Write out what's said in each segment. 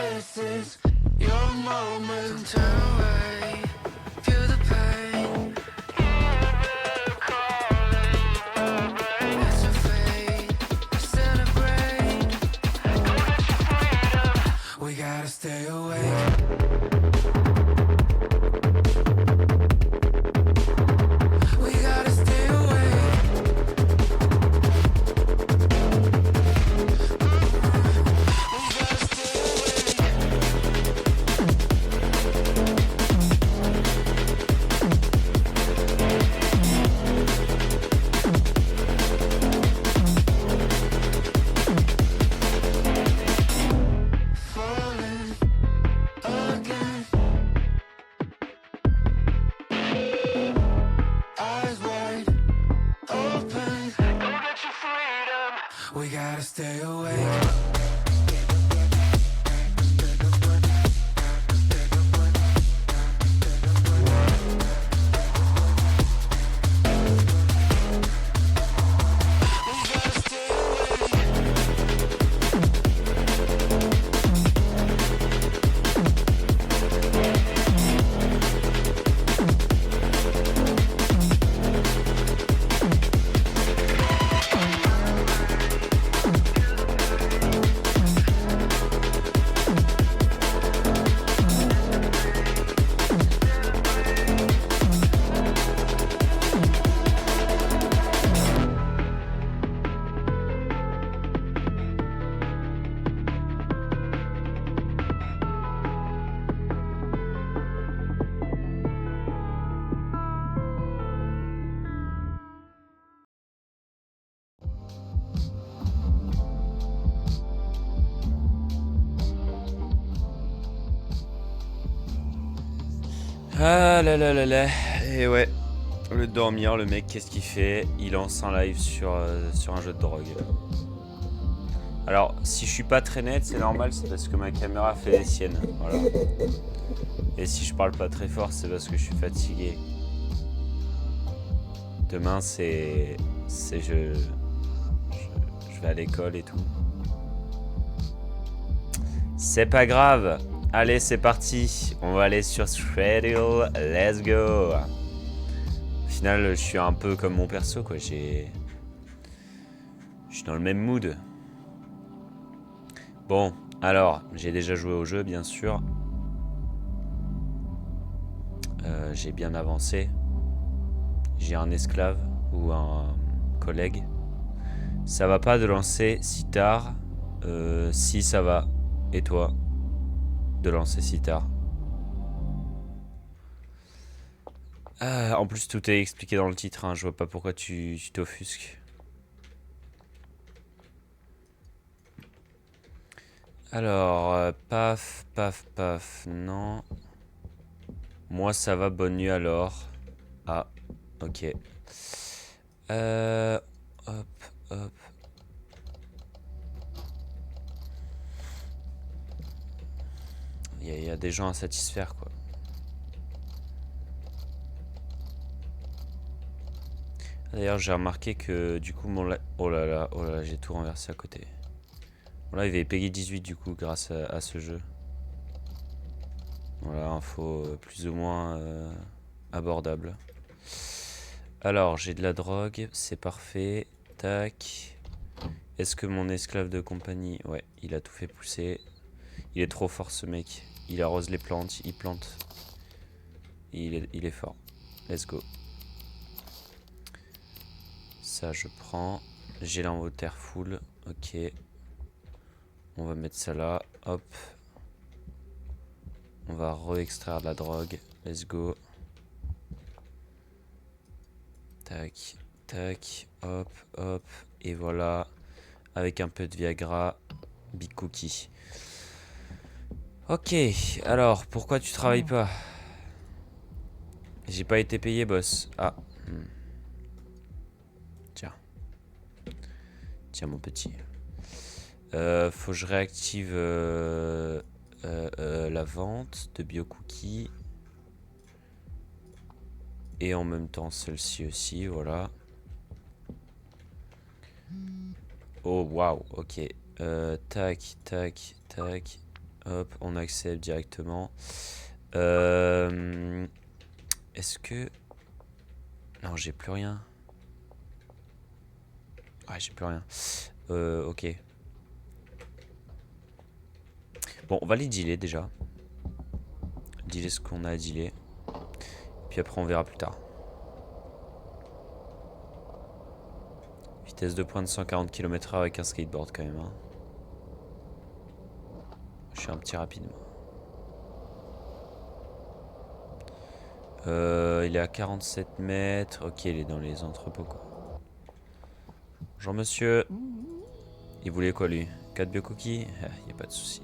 this is your moment. So turn away, feel the pain. It's your fate, celebrate. Go get your freedom. We gotta stay awake. We gotta stay awake. Falling again. Eyes wide open. Go get your freedom. We gotta stay awake. Ah là là là là. Et ouais, au lieu de dormir, le mec, qu'est-ce qu'il fait? Il lance un live sur un jeu de drogue. Alors, si je suis pas très net, c'est normal, c'est parce que ma caméra fait les siennes. Voilà. Et si je parle pas très fort, c'est parce que je suis fatigué. Demain, je vais à l'école et tout. C'est pas grave. Allez, c'est parti. On va aller sur Shreddill. Let's go. Au final, je suis un peu comme mon perso, quoi. Je suis dans le même mood. Bon, alors, j'ai déjà joué au jeu, bien sûr. J'ai bien avancé. J'ai un esclave ou un collègue. Ça va pas de lancer si tard. Si, ça va. Et toi? De lancer si tard. En plus, tout est expliqué dans le titre. Hein. Je vois pas pourquoi tu t'offusques. Alors, paf, paf, paf. Non. Moi, ça va. Bonne nuit alors. Ah, ok. Hop, hop. Il y a des gens à satisfaire, quoi. D'ailleurs, j'ai remarqué que du coup, oh là là, j'ai tout renversé à côté. Bon, là, il avait Peggy 18 du coup, grâce à ce jeu. Voilà, info plus ou moins abordable. Alors, j'ai de la drogue, c'est parfait. Tac. Est-ce que mon esclave de compagnie... Ouais, il a tout fait pousser. Il est trop fort, ce mec. Il arrose les plantes, il plante. Il est fort. Let's go. Ça, je prends. J'ai l'inventaire full. Ok. On va mettre ça là. Hop. On va re-extraire de la drogue. Let's go. Tac, tac, hop, hop. Et voilà. Avec un peu de Viagra. Big Cookie. Ok. Alors, pourquoi tu travailles pas? J'ai pas été payé, boss. Ah. Tiens. Tiens, mon petit. Faut que je réactive la vente de BioCookie. Et en même temps, celle-ci aussi, voilà. Oh, waouh, ok. Tac, tac, tac. Hop, on accepte directement. Est-ce que... Non, j'ai plus rien. Ouais, j'ai plus rien. Ok. Bon, on va les dealer déjà. Dealer ce qu'on a à dealer. Puis après, on verra plus tard. Vitesse de pointe 140 km/h avec un skateboard quand même. Hein. Je suis un petit rapide. Il est à 47 mètres. Ok, il est dans les entrepôts quoi. Bonjour monsieur. Il voulait quoi lui? 4 bio-cookies? Y a pas de souci.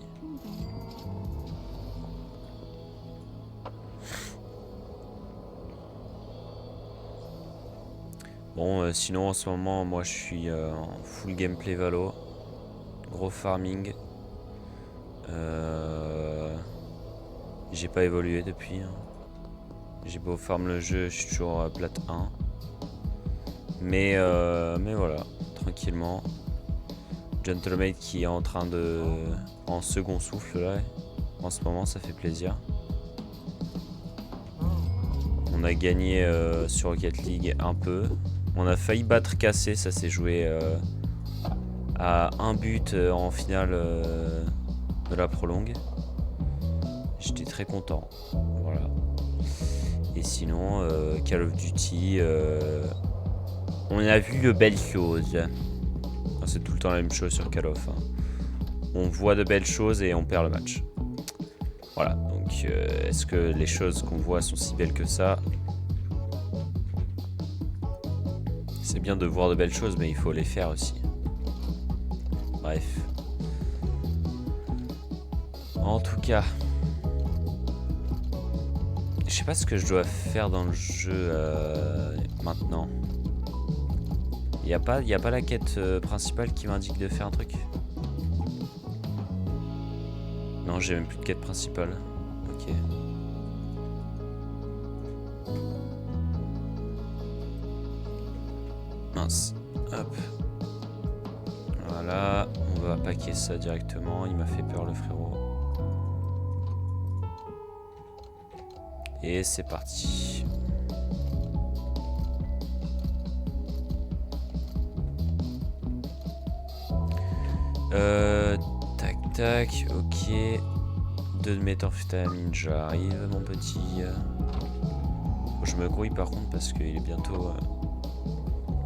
Bon, sinon en ce moment, moi je suis en full gameplay Valo. Gros farming. J'ai pas évolué depuis. Hein. J'ai beau farm le jeu, je suis toujours plate 1. Mais voilà, tranquillement. Gentlemate qui est en train de... en second souffle là. En ce moment, ça fait plaisir. On a gagné sur Rocket League un peu. On a failli battre Cassé, ça s'est joué à un but en finale de la prolongue. J'étais très content. Voilà. Et sinon, Call of Duty, on a vu de belles choses. C'est tout le temps la même chose sur Call of. Hein. On voit de belles choses et on perd le match. Voilà, donc est-ce que les choses qu'on voit sont si belles que ça? C'est bien de voir de belles choses, mais il faut les faire aussi. Bref. En tout cas... Je sais pas ce que je dois faire dans le jeu maintenant. Y a pas la quête principale qui m'indique de faire un truc? Non, j'ai même plus de quête principale. Ok. Mince. Hop. Voilà. On va paquer ça directement. Il m'a fait peur le frérot. Et c'est parti. Tac tac, ok. 2 de méthamphétamine, j'arrive mon petit. Faut que je me grouille par contre parce qu'il est bientôt...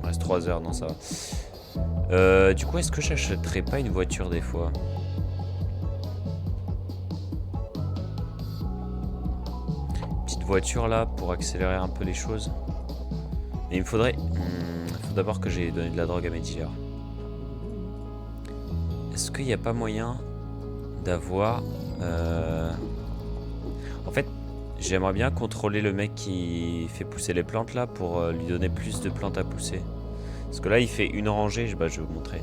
Il reste 3 heures, non ça va. Du coup, est-ce que j'achèterais pas une voiture des fois? Petite voiture là pour accélérer un peu les choses. Et il me faudrait... faut d'abord que j'ai donné de la drogue à mes dealers. Est-ce qu'il n'y a pas moyen d'avoir... En fait, j'aimerais bien contrôler le mec qui fait pousser les plantes là pour lui donner plus de plantes à pousser. Parce que là, il fait une rangée, je vais vous montrer.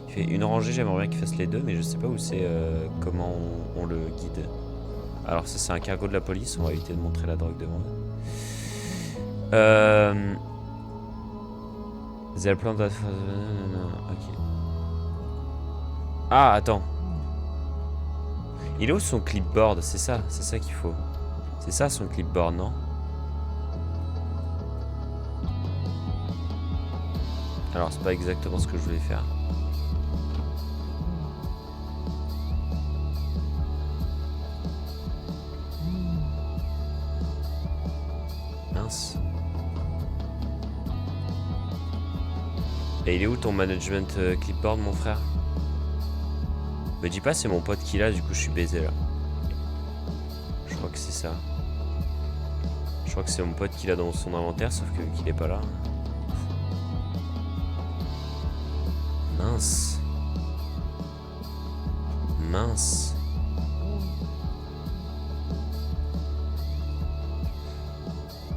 Il fait une rangée, j'aimerais bien qu'il fasse les deux, mais je sais pas où c'est, comment on le guide. Alors ça, c'est un cargo de la police, on va éviter de montrer la drogue devant. The plant that... Ok. Ah, attends. Il est où son clipboard? C'est ça qu'il faut. C'est ça son clipboard, non? Alors, c'est pas exactement ce que je voulais faire. Mince. Et il est où ton management clipboard, mon frère? Me dis pas c'est mon pote qui l'a, du coup je suis baisé là. Je crois que c'est ça. Je crois que c'est mon pote qui l'a dans son inventaire, sauf que qu'il est pas là. Mince. Mince.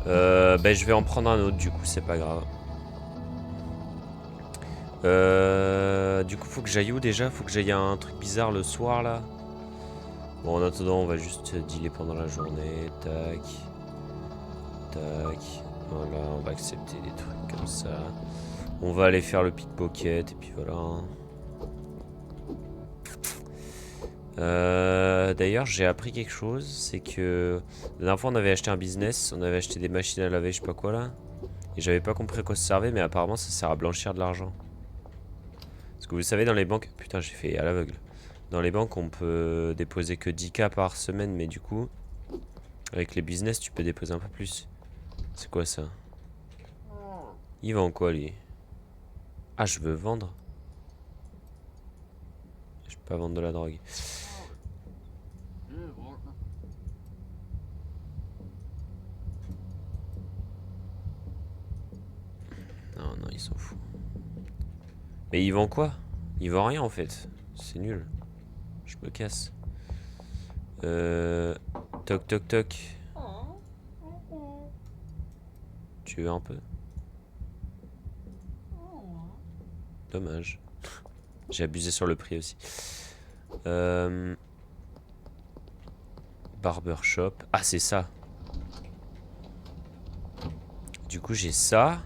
Ben je vais en prendre un autre, du coup c'est pas grave. Du coup faut que j'aille où déjà? Faut que j'aille à un truc bizarre le soir là. Bon en attendant on va juste dealer pendant la journée. Tac. Tac. Voilà, on va accepter des trucs comme ça. On va aller faire le pickpocket et puis voilà. D'ailleurs, j'ai appris quelque chose, c'est que la dernière fois on avait acheté un business, on avait acheté des machines à laver, je sais pas quoi là, et j'avais pas compris à quoi ça servait, mais apparemment ça sert à blanchir de l'argent. Parce que vous savez, dans les banques, putain, j'ai fait à l'aveugle. Dans les banques, on peut déposer que 10K par semaine, mais du coup, avec les business, tu peux déposer un peu plus. C'est quoi ça? Il vend quoi lui? Ah, je veux vendre. Je peux pas vendre de la drogue. Non, non, ils s'en foutent. Mais il vend quoi? Il vend rien en fait. C'est nul. Je me casse. Toc toc toc. Tu veux un peu? Dommage. J'ai abusé sur le prix aussi. Barbershop. Ah, c'est ça. Du coup, j'ai ça.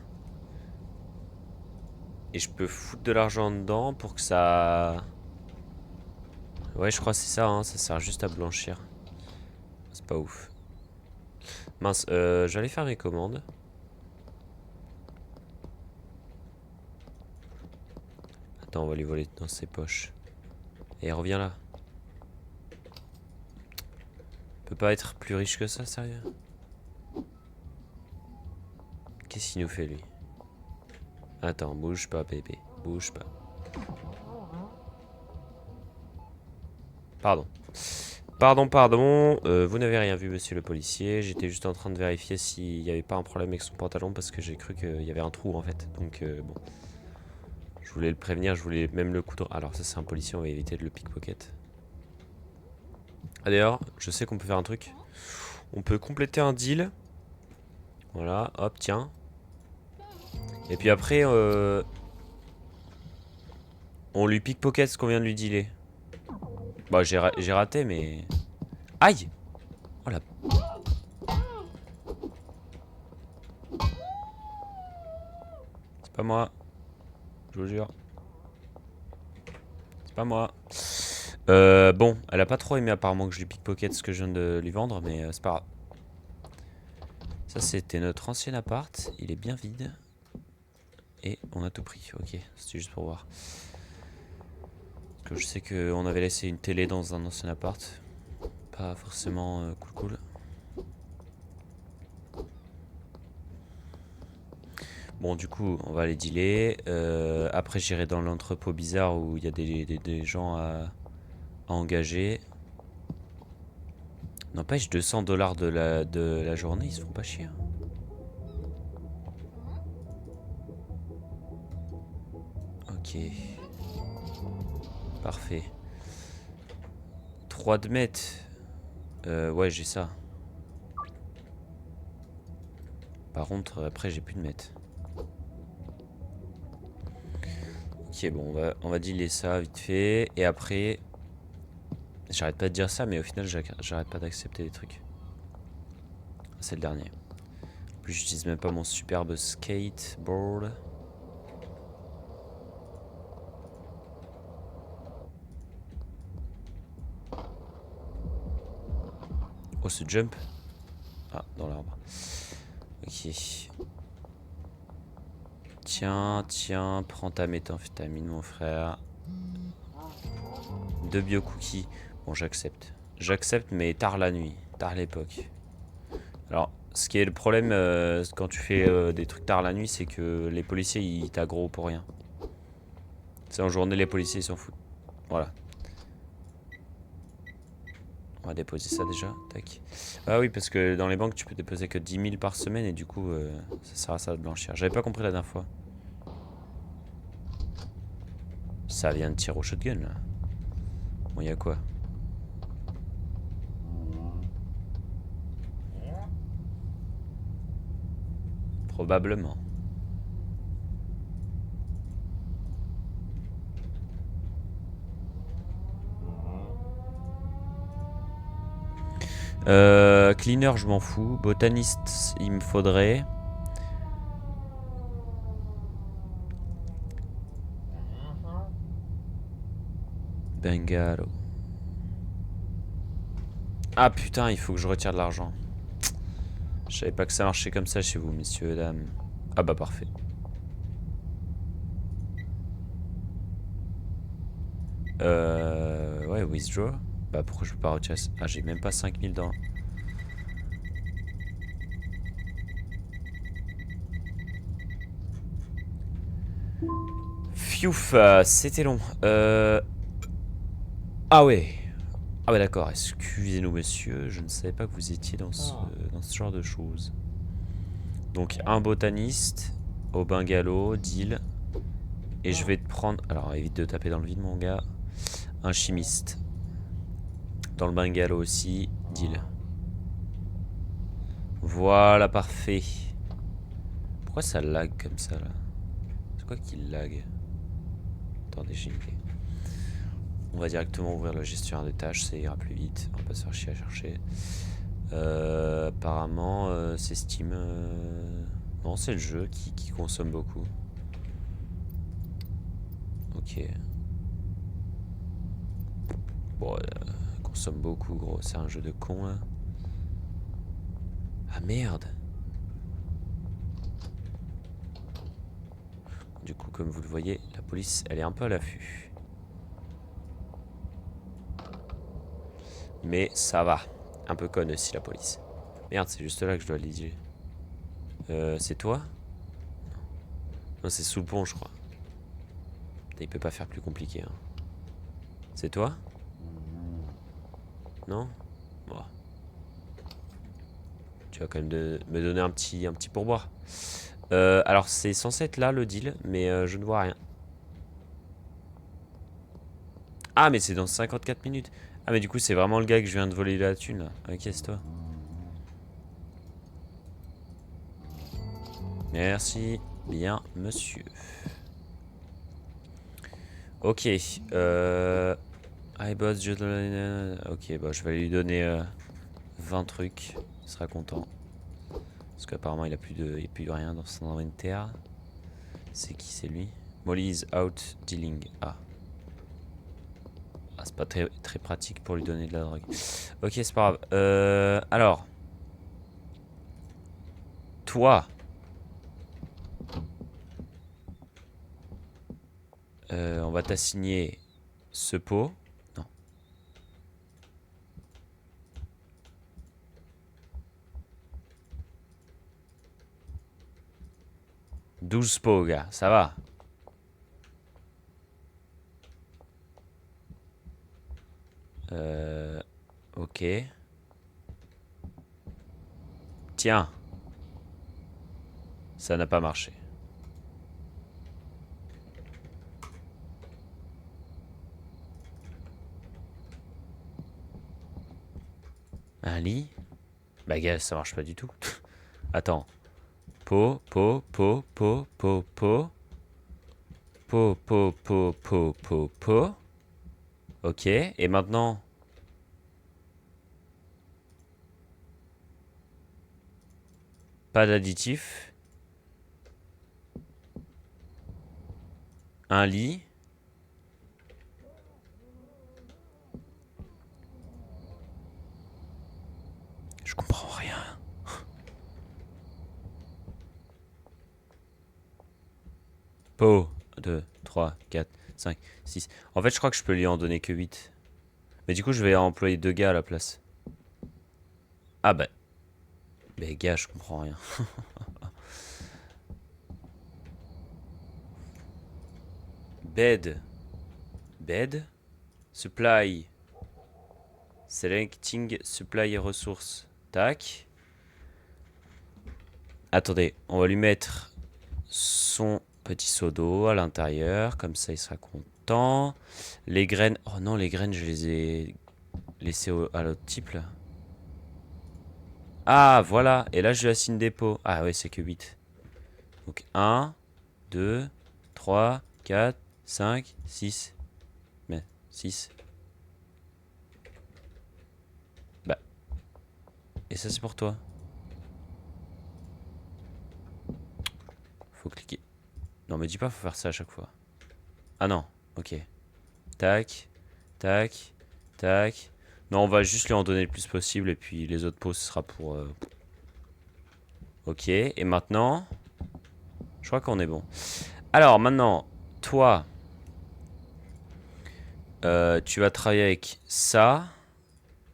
Et je peux foutre de l'argent dedans pour que ça... Ouais, je crois que c'est ça, hein. Ça sert juste à blanchir. C'est pas ouf. Mince, j'allais faire mes commandes. Attends, on va lui voler dans ses poches. Et reviens là. Peut pas être plus riche que ça, sérieux? Qu'est-ce qu'il nous fait, lui? Attends, bouge pas, bébé. Bouge pas. Pardon. Pardon, pardon. Vous n'avez rien vu, monsieur le policier. J'étais juste en train de vérifier s'il n'y avait pas un problème avec son pantalon parce que j'ai cru qu'il y avait un trou, en fait. Donc, bon. Je voulais le prévenir, je voulais même le coudre. Alors, ça, c'est un policier, on va éviter de le pickpocket. Ah, d'ailleurs, je sais qu'on peut faire un truc. On peut compléter un deal. Voilà, hop, tiens. Et puis après, on lui pickpocket ce qu'on vient de lui dealer. Bah, j'ai raté, mais... Aïe! Oh la... C'est pas moi. Je vous jure. C'est pas moi. Bon, elle a pas trop aimé apparemment que je lui pickpocket ce que je viens de lui vendre, mais c'est pas grave. Ça, c'était notre ancien appart. Il est bien vide. Et on a tout pris. Ok, c'était juste pour voir. Parce que je sais qu'on avait laissé une télé dans un ancien appart. Pas forcément cool. Bon, du coup, on va les dealer. Après, j'irai dans l'entrepôt bizarre où il y a des gens à engager. N'empêche, 200$ de la journée, ils se font pas chier. Hein. Ok. Parfait. 3 de mètres. Ouais, j'ai ça. Par contre, après, j'ai plus de mètres. Ok, bon, on va dealer ça vite fait. Et après... J'arrête pas de dire ça, mais au final, j'arrête pas d'accepter des trucs. C'est le dernier. En plus, j'utilise même pas mon superbe skateboard. Oh, ce jump. Ah, dans l'arbre. Ok. Tiens, tiens, prends ta méthamphétamine, mon frère. 2 bio-cookies. Bon, j'accepte. J'accepte, mais tard la nuit. Tard l'époque. Alors, ce qui est le problème quand tu fais des trucs tard la nuit, c'est que les policiers, ils t'aggro pour rien. C'est en journée, les policiers, ils s'en foutent. Voilà. On va déposer ça déjà. Tac. Ah oui, parce que dans les banques, tu peux déposer que 10 000 par semaine et du coup, ça sert à ça de blanchir. J'avais pas compris la dernière fois. Ça vient de tirer au shotgun là. Bon, y'a quoi? Probablement. Cleaner, je m'en fous. Botaniste, il me faudrait. Bengalo. Ah putain, il faut que je retire de l'argent. Je savais pas que ça marchait comme ça chez vous, messieurs et dames. Ah bah parfait. Ouais, withdraw. Bah pourquoi je peux pas retirer ça? Ah, j'ai même pas 5000 dans... Fiouf, c'était long. Ah ouais. Ah ouais d'accord, excusez-nous monsieur, je ne savais pas que vous étiez dans ce genre de choses. Donc un botaniste au bungalow, deal. Et je vais te prendre... Alors évite de taper dans le vide mon gars. Un chimiste. Dans le bungalow aussi, deal. Voilà, parfait. Pourquoi ça lag comme ça là? C'est quoi qui lag? Attendez, j'ai une idée. On va directement ouvrir le gestionnaire de tâches, ça ira plus vite. On va pas se faire chier à chercher. Apparemment, c'est Steam. Non, c'est le jeu qui consomme beaucoup. Ok. Bon, consomme beaucoup, gros. C'est un jeu de con là. Ah merde! Du coup, comme vous le voyez, la police, elle est un peu à l'affût. Mais ça va. Un peu conne aussi, la police. Merde, c'est juste là que je dois aller dire. C'est toi? Non, c'est sous le pont, je crois. Putain, il peut pas faire plus compliqué. Hein. C'est toi? Non? Bon. Tu vas quand même me donner un petit pourboire. Alors, c'est censé être là, le deal, mais je ne vois rien. Ah, mais c'est dans 54 minutes. Ah, mais du coup, c'est vraiment le gars que je viens de voler la thune, là. Ok, c'est toi. Merci bien, monsieur. Ok. iBoss, ok, bah, je vais lui donner 20 trucs. Il sera content. Parce qu'apparemment, il a plus de rien dans son inventaire. C'est qui, c'est lui? Molly's out dealing. Ah. Ah, c'est pas très pratique pour lui donner de la drogue. Ok, c'est pas grave. Alors. Toi. On va t'assigner ce pot. Non. 12 pots, gars. Ça va. Ok. Tiens. Ça n'a pas marché. Un lit? Bah gars, ça marche pas du tout. Attends. Pot, pot, pot, pot, pot, pot. Pot, pot, pot, pot, pot, pot. Ok, et maintenant? Pas d'additif. Un lit. Je comprends rien. Pot. 2, 3, 4, 5, 6. En fait, je crois que je peux lui en donner que 8. Mais du coup, je vais employer 2 gars à la place. Ah bah. Mais gars, je comprends rien. Bed. Bed. Supply. Selecting supply et ressources. Tac. Attendez, on va lui mettre son petit seau d'eau à l'intérieur. Comme ça, il sera content. Les graines. Oh non, les graines, je les ai laissées à l'autre type là. Ah, voilà. Et là, je lui assigne des pots. Ah ouais, c'est que 8. Donc 1, 2, 3, 4, 5, 6. Mais 6. Bah. Et ça, c'est pour toi. Faut cliquer. Non, me dis pas, faut faire ça à chaque fois. Ah non, ok. Tac, tac, tac. Non, on va juste lui en donner le plus possible et puis les autres pots, ce sera pour... Ok, et maintenant... Je crois qu'on est bon. Alors, maintenant, toi... tu vas travailler avec ça,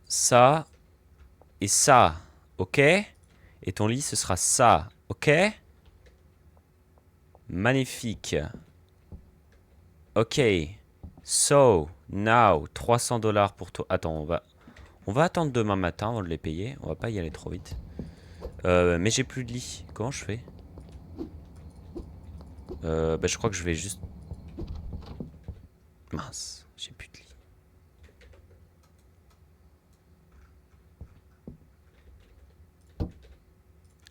ça et ça, ok? Et ton lit, ce sera ça, ok? Magnifique. Ok. So, now, 300 $ pour toi. Attends, on va attendre demain matin avant de les payer. On va pas y aller trop vite. Mais j'ai plus de lit. Comment je fais? Bah, je crois que je vais juste... Mince, j'ai plus de lit.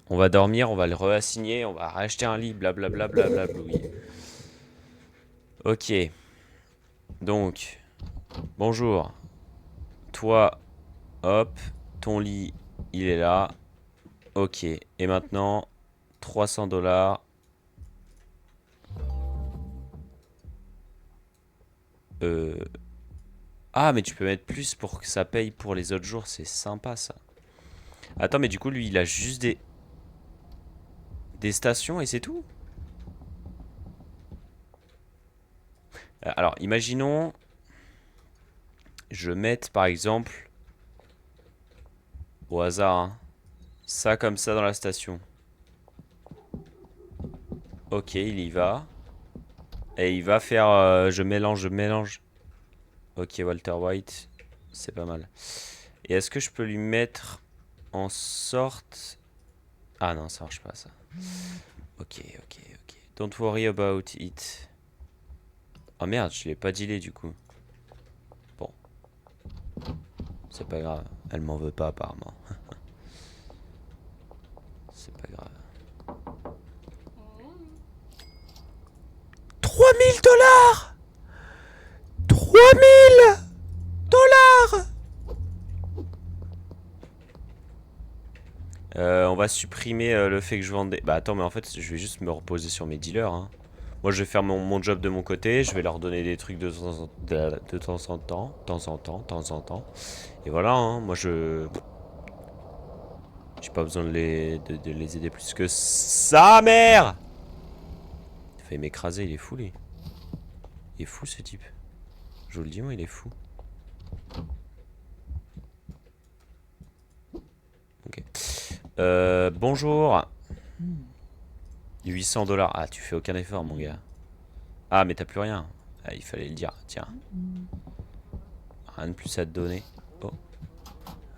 On va dormir, on va le réassigner, on va racheter un lit, blablabla, blablabla. Oui. Ok. Donc, bonjour. Toi, hop, ton lit, il est là. Ok. Et maintenant, 300 $. Euh... Ah, mais tu peux mettre plus pour que ça paye pour les autres jours. C'est sympa, ça. Attends, mais du coup, lui, il a juste des stations et c'est tout? Alors, imaginons, je mette, par exemple, au hasard, hein, ça comme ça dans la station. Ok, il y va. Et il va faire... je mélange, je mélange. Ok, Walter White. C'est pas mal. Et est-ce que je peux lui mettre en sorte... Ah non, ça marche pas, ça. Ok, ok, ok. Don't worry about it. Oh merde, je l'ai pas dealé, du coup. Bon. C'est pas grave. Elle m'en veut pas, apparemment. C'est pas grave. 3 000 $! 3 000 $! On va supprimer le fait que je vende des... Bah attends, mais en fait, je vais juste me reposer sur mes dealers, hein. Moi, je vais faire mon job de mon côté. Je vais leur donner des trucs de temps en temps. Et voilà, hein. Moi, je... J'ai pas besoin de les aider plus que ça, mère! Il a failli m'écraser, il est fou, lui. Il est fou, ce type. Je vous le dis, moi, il est fou. Ok. Bonjour. 800 $. Ah, tu fais aucun effort, mon gars. Ah, mais t'as plus rien. Ah, il fallait le dire. Tiens. Rien de plus à te donner. Oh.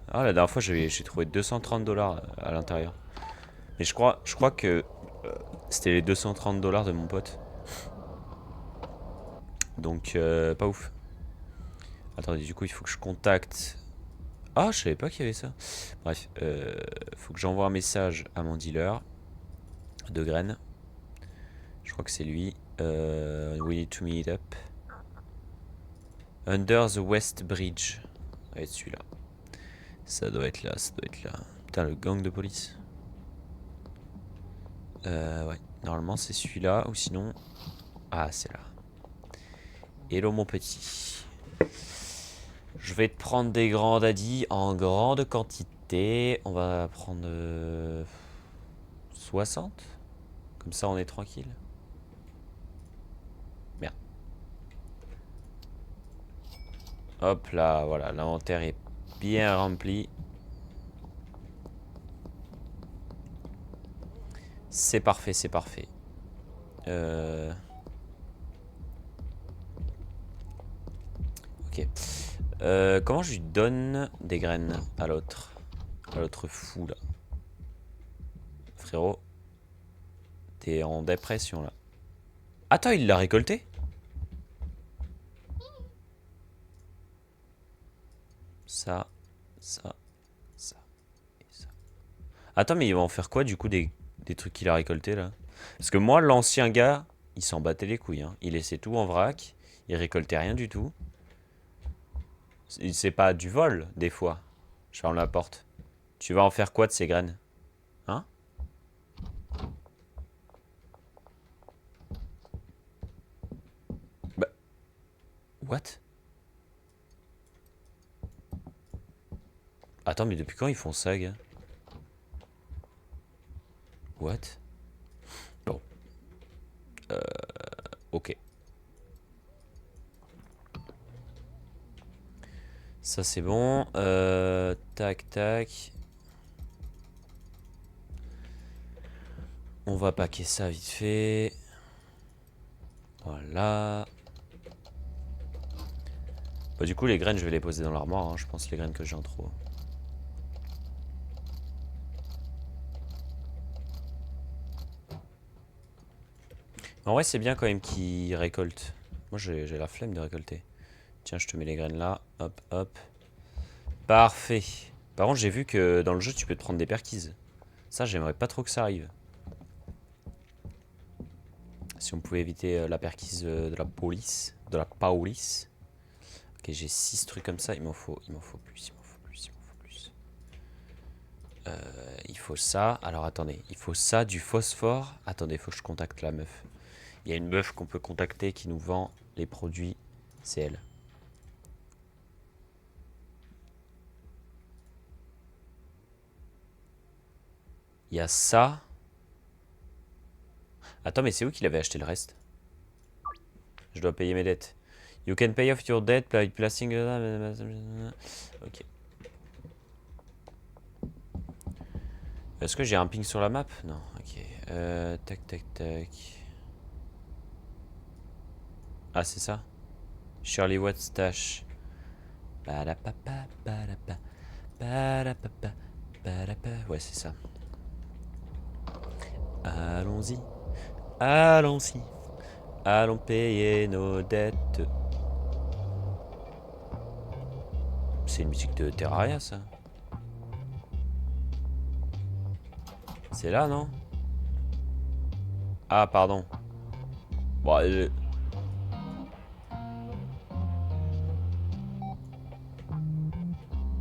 Ah, la dernière fois, j'ai trouvé 230 $ à l'intérieur. Mais je crois que c'était les 230 $ de mon pote. Donc, pas ouf. Attendez, du coup, il faut que je contacte... Ah, je savais pas qu'il y avait ça. Bref, faut que j'envoie un message à mon dealer de graines. Je crois que c'est lui. We need to meet up. Under the West Bridge. Ça doit être celui-là. Ça doit être là, ça doit être là. Putain, le gang de police. Ouais. Normalement, c'est celui-là. Ou sinon... Ah, c'est là. Hello, mon petit. Je vais te prendre des grands daddies en grande quantité. On va prendre 60. Comme ça, on est tranquille. Merde. Hop là, voilà. L'inventaire est bien rempli. C'est parfait, c'est parfait. Ok. Comment je lui donne des graines à l'autre? À l'autre fou, là. Frérot. T'es en dépression, là. Attends, il l'a récolté? Ça, ça, ça et ça. Attends, mais il va en faire quoi, du coup, des trucs qu'il a récoltés, là? Parce que moi, l'ancien gars, il s'en battait les couilles, hein. Il laissait tout en vrac. Il récoltait rien du tout. C'est pas du vol, des fois. Je ferme la porte. Tu vas en faire quoi de ces graines? Hein? Bah, what? Attends, mais depuis quand ils font ça, gars? What? Bon. Ok. Ça, c'est bon. Tac, tac. On va paquer ça vite fait. Voilà. Bah, du coup, les graines, je vais les poser dans l'armoire. Hein. Je pense les graines que j'ai en trop. En vrai, c'est bien quand même qu'ils récoltent. Moi, j'ai la flemme de récolter. Tiens, je te mets les graines là. Hop, hop. Parfait. Par contre, j'ai vu que dans le jeu, tu peux te prendre des perquises. Ça, j'aimerais pas trop que ça arrive. Si on pouvait éviter la perquise de la police. De la police. Ok, j'ai 6 trucs comme ça. Il m'en faut plus. Il m'en faut plus. Il faut ça. Alors, attendez. Il faut ça, du phosphore. Attendez, il faut que je contacte la meuf. Il y a une meuf qu'on peut contacter qui nous vend les produits. C'est elle. Il y a ça. Attends, mais c'est où qu'il avait acheté le reste? Je dois payer mes dettes. You can pay off your debt by placing... Ok. Est-ce que j'ai un ping sur la map? Non, ok. Tac, tac, tac. Ah, c'est ça? Shirley Watts stash. Ouais, c'est ça. Allons-y. Allons-y. Allons payer nos dettes. C'est une musique de Terraria, ça. C'est là, non? Ah, pardon. Bon,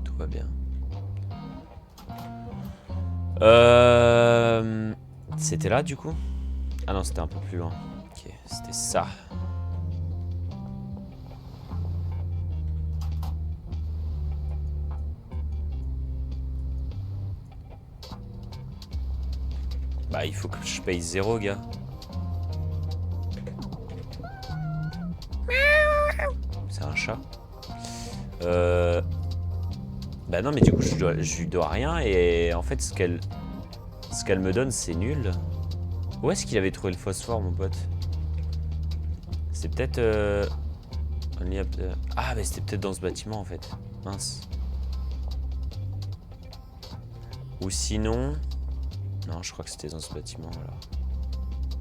tout va bien. C'était là, du coup? Ah non, c'était un peu plus loin. Ok, c'était ça. Bah, il faut que je paye 0, gars. C'est un chat. Bah non, mais du coup, je lui dois rien. Et en fait, ce qu'elle me donne, c'est nul. Où est-ce qu'il avait trouvé le phosphore, mon pote? C'est peut-être... Ah, mais c'était peut-être dans ce bâtiment, en fait. Mince. Ou sinon... Non, je crois que c'était dans ce bâtiment, alors.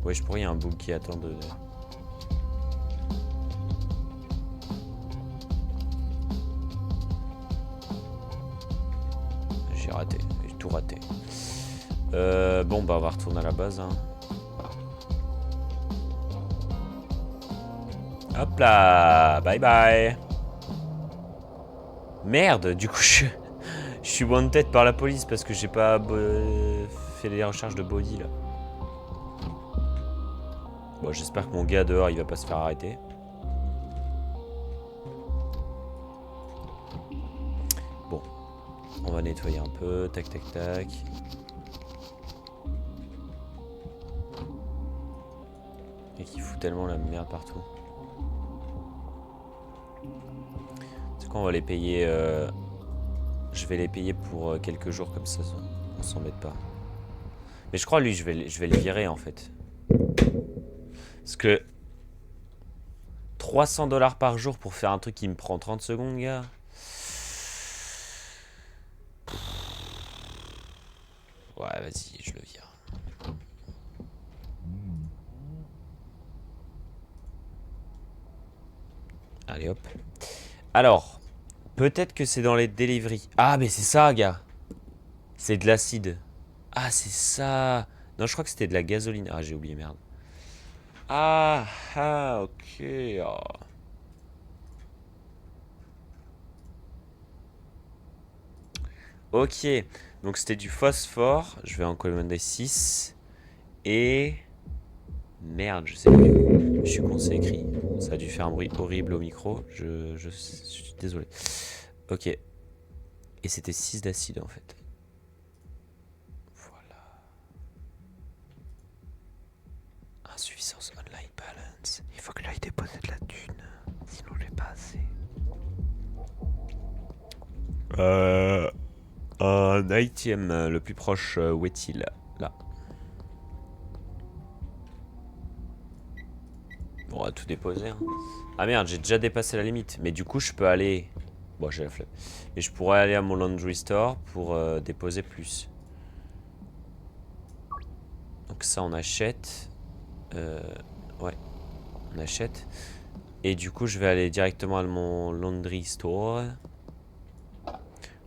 Ouais, je pourrais, il y a un bug qui attend de... J'ai raté, j'ai tout raté. Bon, bah, on va retourner à la base, hein. Hop là, bye bye. Merde, du coup, je suis wanted par la police parce que j'ai pas fait les recherches de body, là. Bon, j'espère que mon gars dehors, il va pas se faire arrêter. Bon, on va nettoyer un peu, tac, tac, tac. Et qui fout tellement la merde partout. C'est quoi, on va les payer... Je vais les payer pour quelques jours, comme ça, on s'embête pas. Mais je crois, lui, je vais le virer, en fait. Parce que... 300 $ par jour pour faire un truc qui me prend 30 secondes, gars. Ouais, vas-y, je le vire. Allez, hop. Alors, peut-être que c'est dans les deliveries. Ah, mais c'est ça, gars. C'est de l'acide. Ah, c'est ça. Non, je crois que c'était de la gasoline. Ah, j'ai oublié, merde. Ah, ah, ok. Oh. Ok, donc c'était du phosphore. Je vais en commander 6. Et... Merde, je sais plus. Je suis con, c'est écrit. Ça a dû faire un bruit horrible au micro. Je suis désolé. Ok. Et c'était 6 d'acide en fait. Voilà. Insuffisance online balance. Il faut que j'aille déposer de la thune. Sinon j'ai pas assez. Un item le plus proche, où est-il? Là. Bon, on va tout déposer. Hein. Ah merde, j'ai déjà dépassé la limite. Mais du coup, je peux aller... Bon, j'ai la flemme. Mais je pourrais aller à mon laundry store pour déposer plus. Donc ça, on achète. Ouais, on achète. Et du coup, je vais aller directement à mon laundry store.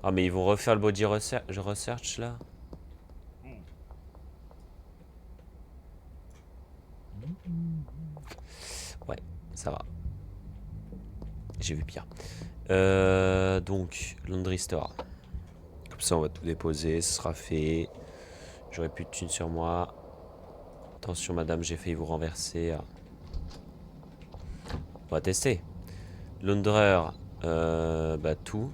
Ah, mais ils vont refaire le body research là. Ouais, ça va. J'ai vu pire. Donc, laundry store. Comme ça, on va tout déposer, ce sera fait. J'aurai plus de thunes sur moi. Attention, madame, j'ai failli vous renverser. On va tester. Laundreur, bah tout.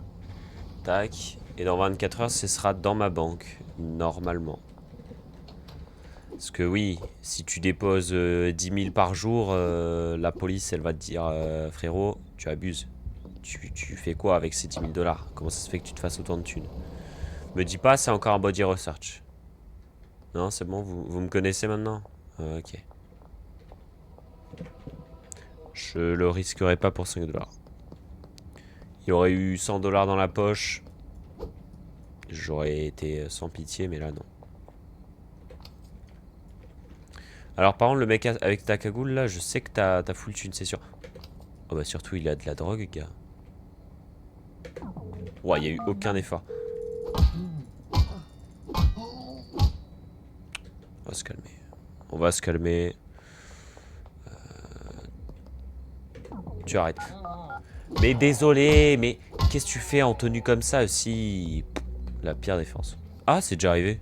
Tac. Et dans 24 heures, ce sera dans ma banque, normalement. Parce que oui, si tu déposes 10 000 par jour, la police, elle va te dire frérot, tu abuses. Tu fais quoi avec ces 10 000 $? Comment ça se fait que tu te fasses autant de thunes? Me dis pas, c'est encore un body research. Non, c'est bon, vous me connaissez maintenant? Ok. Je le risquerai pas pour 5 $. Il y aurait eu 100 $ dans la poche. J'aurais été sans pitié, mais là, non. Alors, par contre, le mec avec ta cagoule, là, je sais que t'as full thune, c'est sûr. Oh, bah, surtout, il a de la drogue, gars. Ouais, il y a eu aucun effort. On va se calmer. On va se calmer. Tu arrêtes. Mais désolé, mais qu'est-ce que tu fais en tenue comme ça aussi? La pire défense. Ah, c'est déjà arrivé.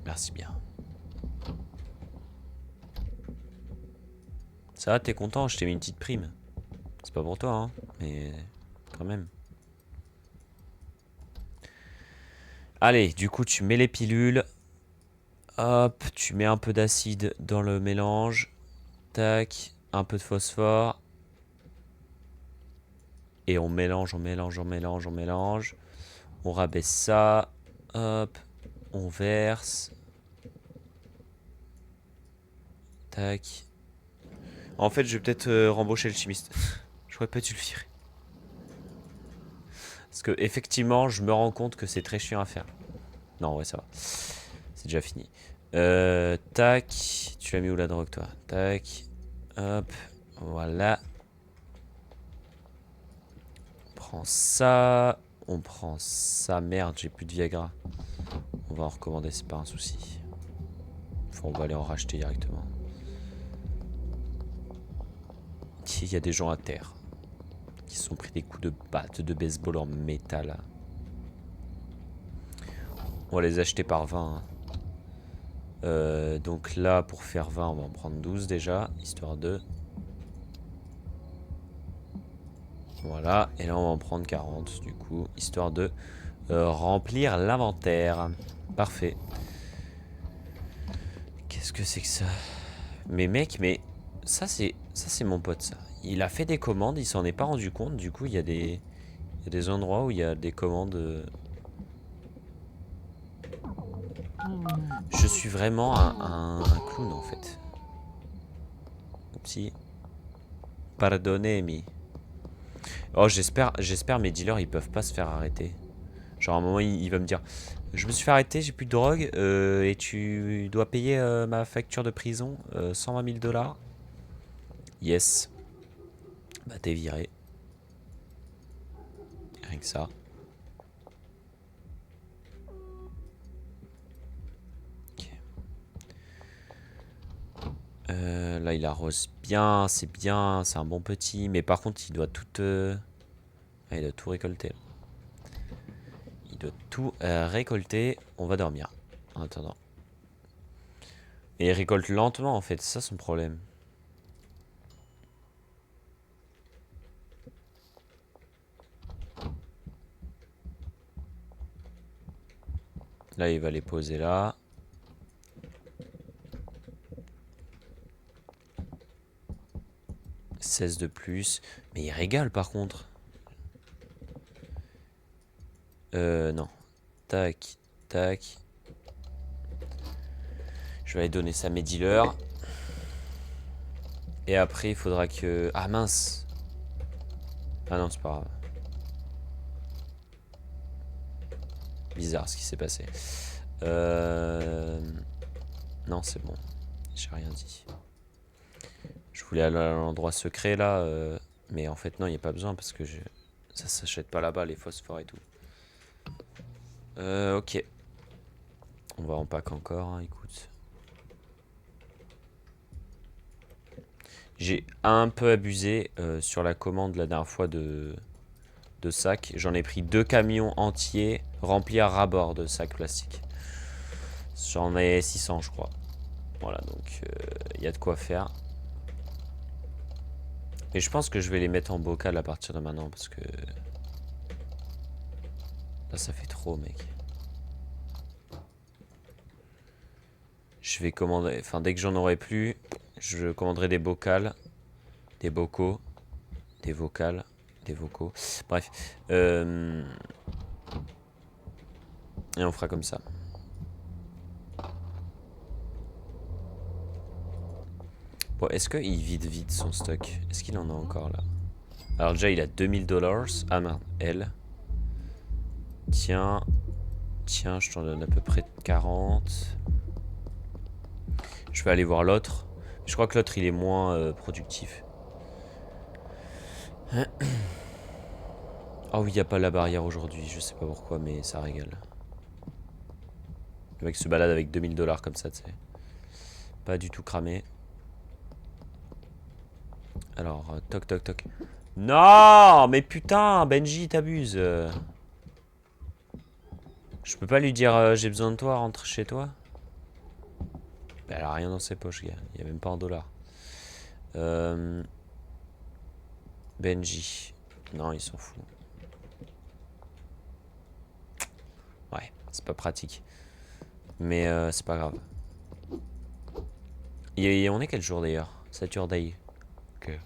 Merci bien. Ça va, t'es content? Je t'ai mis une petite prime. C'est pas pour toi, hein, mais quand même. Allez, du coup, tu mets les pilules. Hop, tu mets un peu d'acide dans le mélange. Tac, un peu de phosphore. Et on mélange, on mélange, on mélange, on mélange. On rabaisse ça. Hop, on verse. Tac. En fait, je vais peut-être rembaucher le chimiste. J'aurais pas dû le virer. Parce que effectivement, je me rends compte que c'est très chiant à faire. Non, ouais, ça va. C'est déjà fini. Tac. Tu l'as mis où la drogue, toi? Tac. Hop. Voilà. On prend ça. On prend ça. Merde, j'ai plus de Viagra. On va en recommander, c'est pas un souci. Enfin, on va aller en racheter directement. Il y a des gens à terre qui se sont pris des coups de batte de baseball en métal. On va les acheter par 20. Donc là, pour faire 20, on va en prendre 12 déjà, histoire de... Voilà, et là on va en prendre 40 du coup, histoire de remplir l'inventaire. Parfait. Qu'est-ce que c'est que ça? Mais mec, mais ça c'est mon pote ça. Il a fait des commandes, il s'en est pas rendu compte, du coup il y a des endroits où il y a des commandes. Je suis vraiment un clown en fait. Oupsie. Pardonnez-moi. Oh, j'espère mes dealers ils peuvent pas se faire arrêter. Genre à un moment il va me dire je me suis fait arrêter, j'ai plus de drogue et tu dois payer ma facture de prison 120 000 $. Yes. Bah t'es viré. Rien que ça. Ok. Là il arrose bien, c'est un bon petit. Mais par contre il doit tout... Ah, il doit tout récolter. Il doit tout récolter. On va dormir. En attendant. Et il récolte lentement en fait, c'est ça son problème. Là, il va les poser là. « 16 de plus. Mais il régale par contre. Non. Tac, tac. Je vais aller donner ça à mes dealers. Et après, il faudra que... Ah mince. Ah non, c'est pas grave. Bizarre ce qui s'est passé. Non, c'est bon. J'ai rien dit. Je voulais aller à l'endroit secret là. Mais en fait, non, il n'y a pas besoin parce que ça s'achète pas là-bas, les phosphores et tout. Ok. On va en pack encore, hein, écoute. J'ai un peu abusé sur la commande la dernière fois de sacs. J'en ai pris 2 camions entiers remplis à ras-bord de sacs plastiques. J'en ai 600 je crois. Voilà, donc il y a de quoi faire. Et je pense que je vais les mettre en bocal à partir de maintenant parce que... Là ça fait trop mec. Je vais commander... Enfin dès que j'en aurai plus, je commanderai des bocals. Des bocaux. Des vocales. Des vocaux. Bref. Et on fera comme ça. Bon, est-ce qu'il vide son stock? Est-ce qu'il en a encore là? Alors déjà, il a 2000$. Ah merde, elle. Tiens. Tiens, je t'en donne à peu près 40. Je vais aller voir l'autre. Je crois que l'autre, il est moins productif. Oh oui, il n'y a pas la barrière aujourd'hui. Je sais pas pourquoi, mais ça régale. Le mec se balade avec 2000$ comme ça, tu sais. Pas du tout cramé. Alors, toc toc toc. Non, mais putain, Benji, t'abuses. Je peux pas lui dire j'ai besoin de toi, rentre chez toi. Elle a rien dans ses poches, gars. Il y a même pas un dollar. Benji. Non, il s'en fout. Ouais, c'est pas pratique. Mais c'est pas grave. On est quel jour d'ailleurs? Saturday. Ok.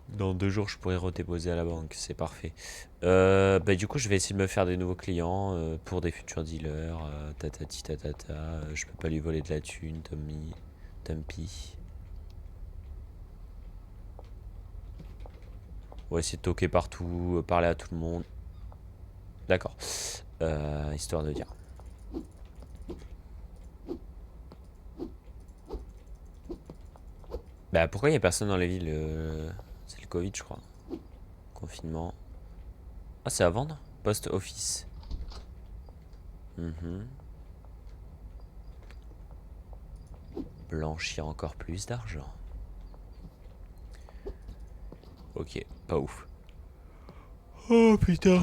Dans 2 jours, je pourrais redéposer à la banque. C'est parfait. Bah, du coup, je vais essayer de me faire des nouveaux clients pour des futurs dealers. Tatati tatata. Je peux pas lui voler de la thune, Tumpy. On va essayer de toquer partout, parler à tout le monde. D'accord. Histoire de dire. Bah, pourquoi il y a personne dans les villes? C'est le Covid, je crois. Confinement. Ah, c'est à vendre? Post office. Blanchir encore plus d'argent. Ok, pas ouf. Oh putain.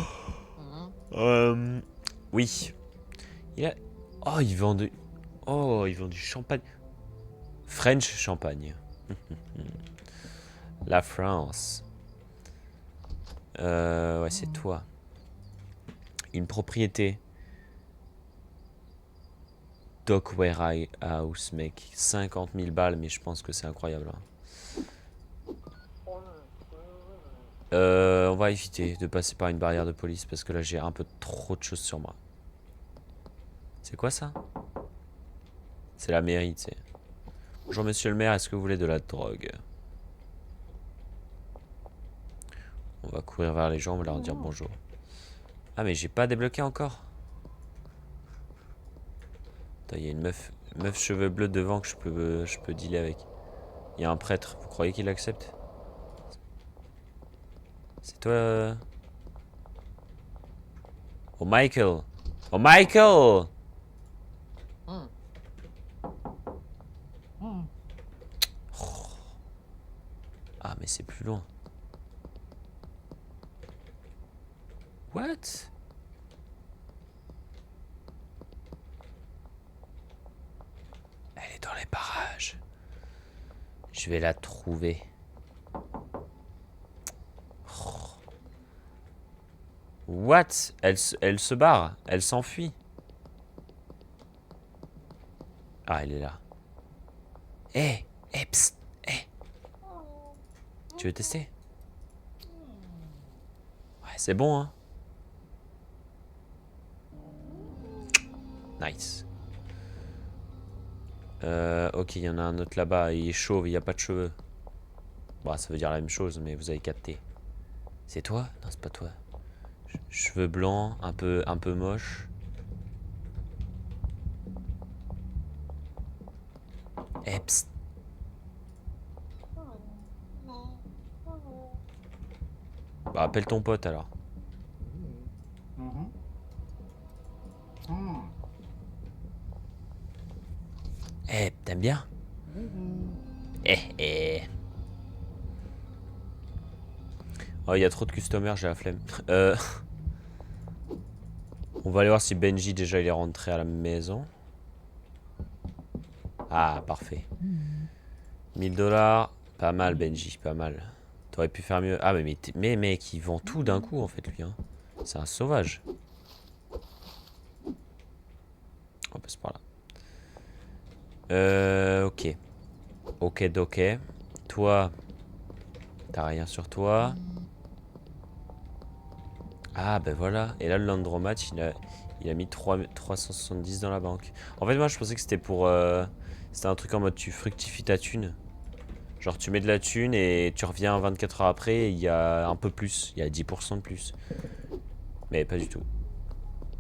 Oui. Il a... Oh, il vend du... Oh, il vend du champagne. French champagne. La France. Ouais, c'est toi. Une propriété. Dock Warehouse, mec. 50 000 balles, mais je pense que c'est incroyable. On va éviter de passer par une barrière de police parce que là j'ai un peu trop de choses sur moi. C'est quoi ça? C'est la mairie, tu sais. Bonjour monsieur le maire, est-ce que vous voulez de la drogue? On va courir vers les gens, on va leur dire bonjour. Ah mais j'ai pas débloqué encore. Il y a une meuf cheveux bleus devant que je peux dealer avec. Il y a un prêtre, vous croyez qu'il accepte? C'est toi Oh Michael! Oh Michael! Ah mais c'est plus loin. What? Elle est dans les parages. Je vais la trouver. What? Elle se barre. Elle s'enfuit. Ah, elle est là. Eh, psst, Tu veux tester? Ouais, c'est bon, hein. Nice. Ok, il y en a un autre là-bas. Il est chauve, il n'y a pas de cheveux. Bon, ça veut dire la même chose, mais vous avez capté. C'est toi? Non, c'est pas toi. Cheveux blancs, un peu moche. Psst. Bah, appelle ton pote alors. T'aimes bien? Eh. Oh, il y a trop de customers, j'ai la flemme. On va aller voir si Benji déjà il est rentré à la maison. Ah, parfait. 1000 $. Pas mal, Benji, pas mal. T'aurais pu faire mieux. Ah, mais mec, il vend tout d'un coup en fait, lui. Hein. C'est un sauvage. On passe par là. Ok. Ok. Toi, t'as rien sur toi. Ah, ben voilà. Et là, le Landromat, il a mis 370 dans la banque. En fait, moi, je pensais que c'était pour... c'était un truc en mode tu fructifies ta thune. Genre, tu mets de la thune et tu reviens 24 heures après et il y a un peu plus. Il y a 10% de plus. Mais pas du tout.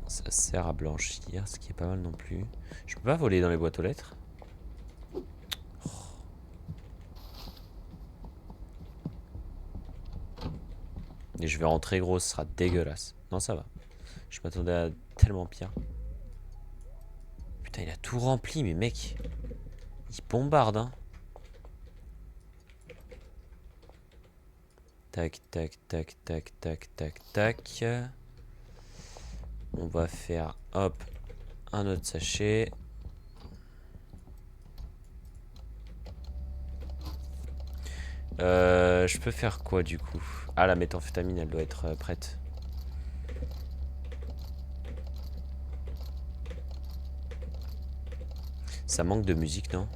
Ça sert à blanchir, ce qui est pas mal non plus. Je peux pas voler dans les boîtes aux lettres? Et je vais rentrer gros, ce sera dégueulasse. Non, ça va. Je m'attendais à tellement pire. Putain, il a tout rempli, mais mec. Il bombarde, hein. Tac. On va faire, hop, un autre sachet. Je peux faire quoi du coup? Ah, la méthamphétamine, elle doit être prête. Ça manque de musique, non?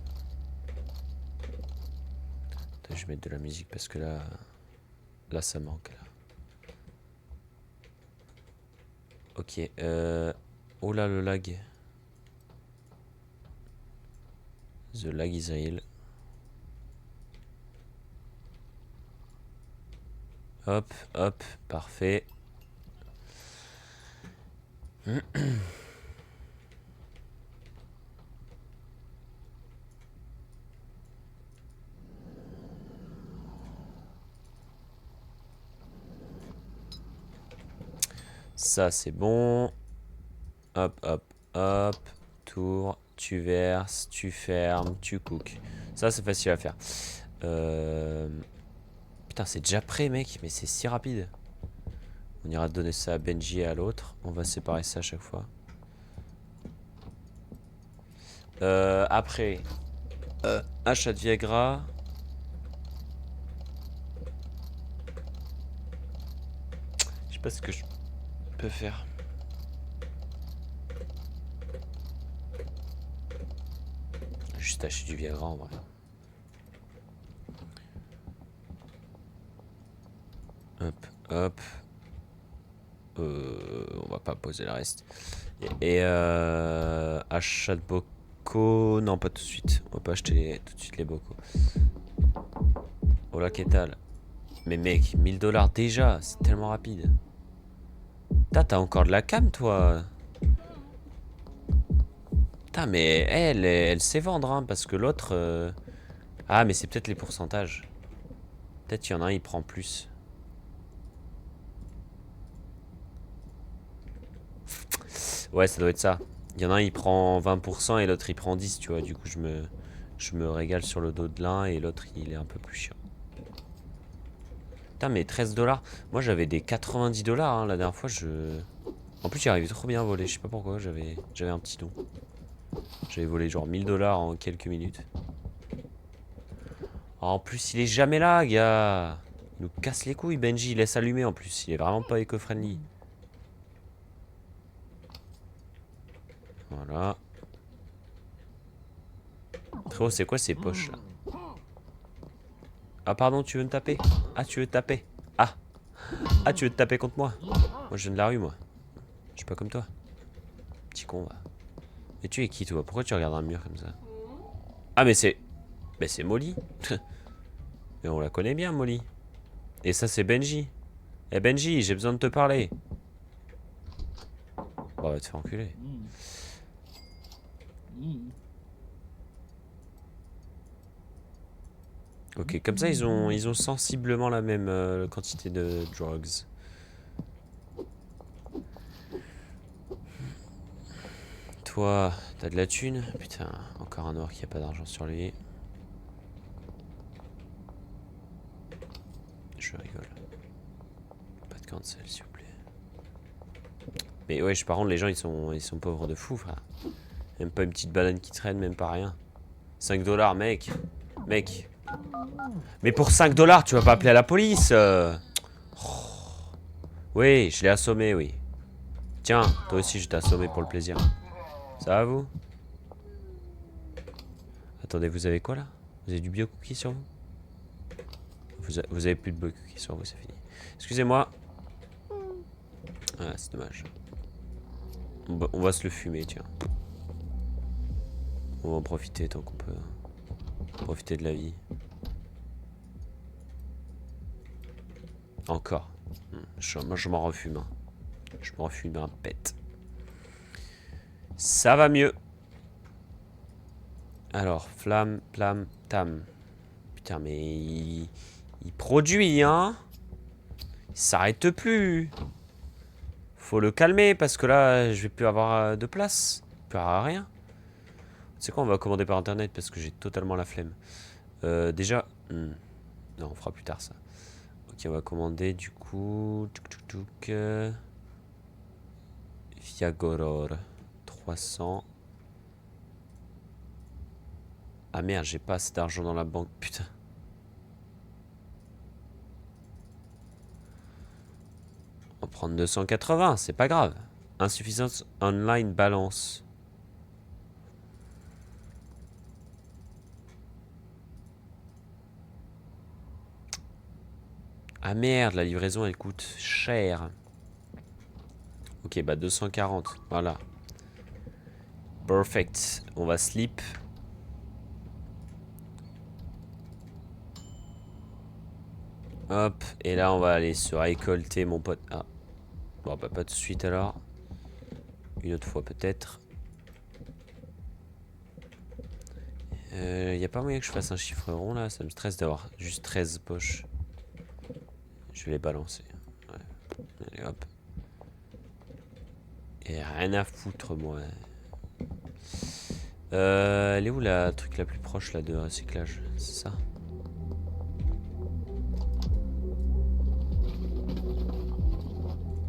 Attends, je vais mettre de la musique parce que là... Là, ça manque, là. Ok, oh là, le lag. The lag is real. Hop, parfait. Ça, c'est bon. Hop. Tour, tu verses, tu fermes, tu cooks. Ça, c'est facile à faire. Putain, c'est déjà prêt, mec, mais c'est si rapide. On ira donner ça à Benji et à l'autre. On va séparer ça à chaque fois. Après, achat de Viagra. Je sais pas ce que je peux faire. Juste acheter du Viagra en vrai. Hop. On va pas poser le reste. Et achat de bocaux. Non, pas tout de suite. On va pas acheter tout de suite les bocaux. Oh là, qu'est-ce. Mais mec, 1000 $ déjà, c'est tellement rapide. T'as encore de la cam, toi. Putain, mais elle sait vendre, hein, parce que l'autre... Ah, mais c'est peut-être les pourcentages. Peut-être qu'il y en a un, il prend plus. Ouais, ça doit être ça. Il y en a un, il prend 20% et l'autre, il prend 10, tu vois. Du coup, je me régale sur le dos de l'un et l'autre, il est un peu plus chiant. Putain, mais 13 $. Moi, j'avais des 90 $, hein, la dernière fois, En plus, j'arrivais trop bien à voler. Je sais pas pourquoi, j'avais un petit don. J'avais volé genre 1000 $ en quelques minutes. Oh, en plus, il est jamais là, gars. Il nous casse les couilles, Benji. Il laisse allumer en plus. Il est vraiment pas éco-friendly. Voilà. Très haut, c'est quoi ces poches là? Ah pardon, tu veux me taper? Ah, tu veux te taper? Ah. Ah, tu veux te taper contre moi? Moi je viens de la rue, moi. Je suis pas comme toi. Petit con, va. Et tu es qui, toi? Pourquoi tu regardes un mur comme ça? Ah, mais c'est... Mais c'est Molly. Mais on la connaît bien, Molly. Et ça, c'est Benji. Eh Benji, j'ai besoin de te parler. Bon, va te faire enculer. Ok, comme ça, ils ont sensiblement la même quantité de drugs. Toi, t'as de la thune? Putain, encore un noir qui a pas d'argent sur lui. Je rigole. Pas de cancel, s'il vous plaît. Mais ouais, par contre, les gens, ils sont pauvres de fou, frère. Même pas une petite banane qui traîne, même pas rien. 5 $, mec. Mec. Mais pour 5 $, tu vas pas appeler à la police Oh. Oui, je l'ai assommé, oui. Tiens, toi aussi, je t'ai assommé pour le plaisir. Ça va, vous? Attendez, vous avez quoi, là? Vous avez du bio cookie sur vous? Vous avez plus de bio cookie sur vous, c'est fini. Excusez-moi. Ah, c'est dommage. On va se le fumer, tiens. On va en profiter tant qu'on peut. Profiter de la vie. Encore. Moi, je m'en refume. Hein. Je m'en refume un pet. Ça va mieux. Alors, flamme, flamme, tam. Putain, mais il produit, hein. Il s'arrête plus. Faut le calmer parce que là, je vais plus avoir de place. Plus avoir rien. C'est quoi, on va commander par internet parce que j'ai totalement la flemme. Déjà... Non, on fera plus tard ça. Ok, on va commander du coup... Viagoror. 300. Ah merde, j'ai pas assez d'argent dans la banque, putain. On va prendre 280, c'est pas grave. Insuffisance online balance. Ah merde, la livraison elle coûte cher. Ok, bah 240, voilà. Perfect. On va sleep. Hop, et là on va aller se récolter mon pote. Ah, bon bah pas tout de suite alors. Une autre fois peut-être. Y a pas moyen que je fasse un chiffre rond là? Ça me stresse d'avoir juste 13 poches. Je vais les balancer. Ouais. Allez hop. Et rien à foutre moi. Elle est où la truc la plus proche là de recyclage? C'est ça?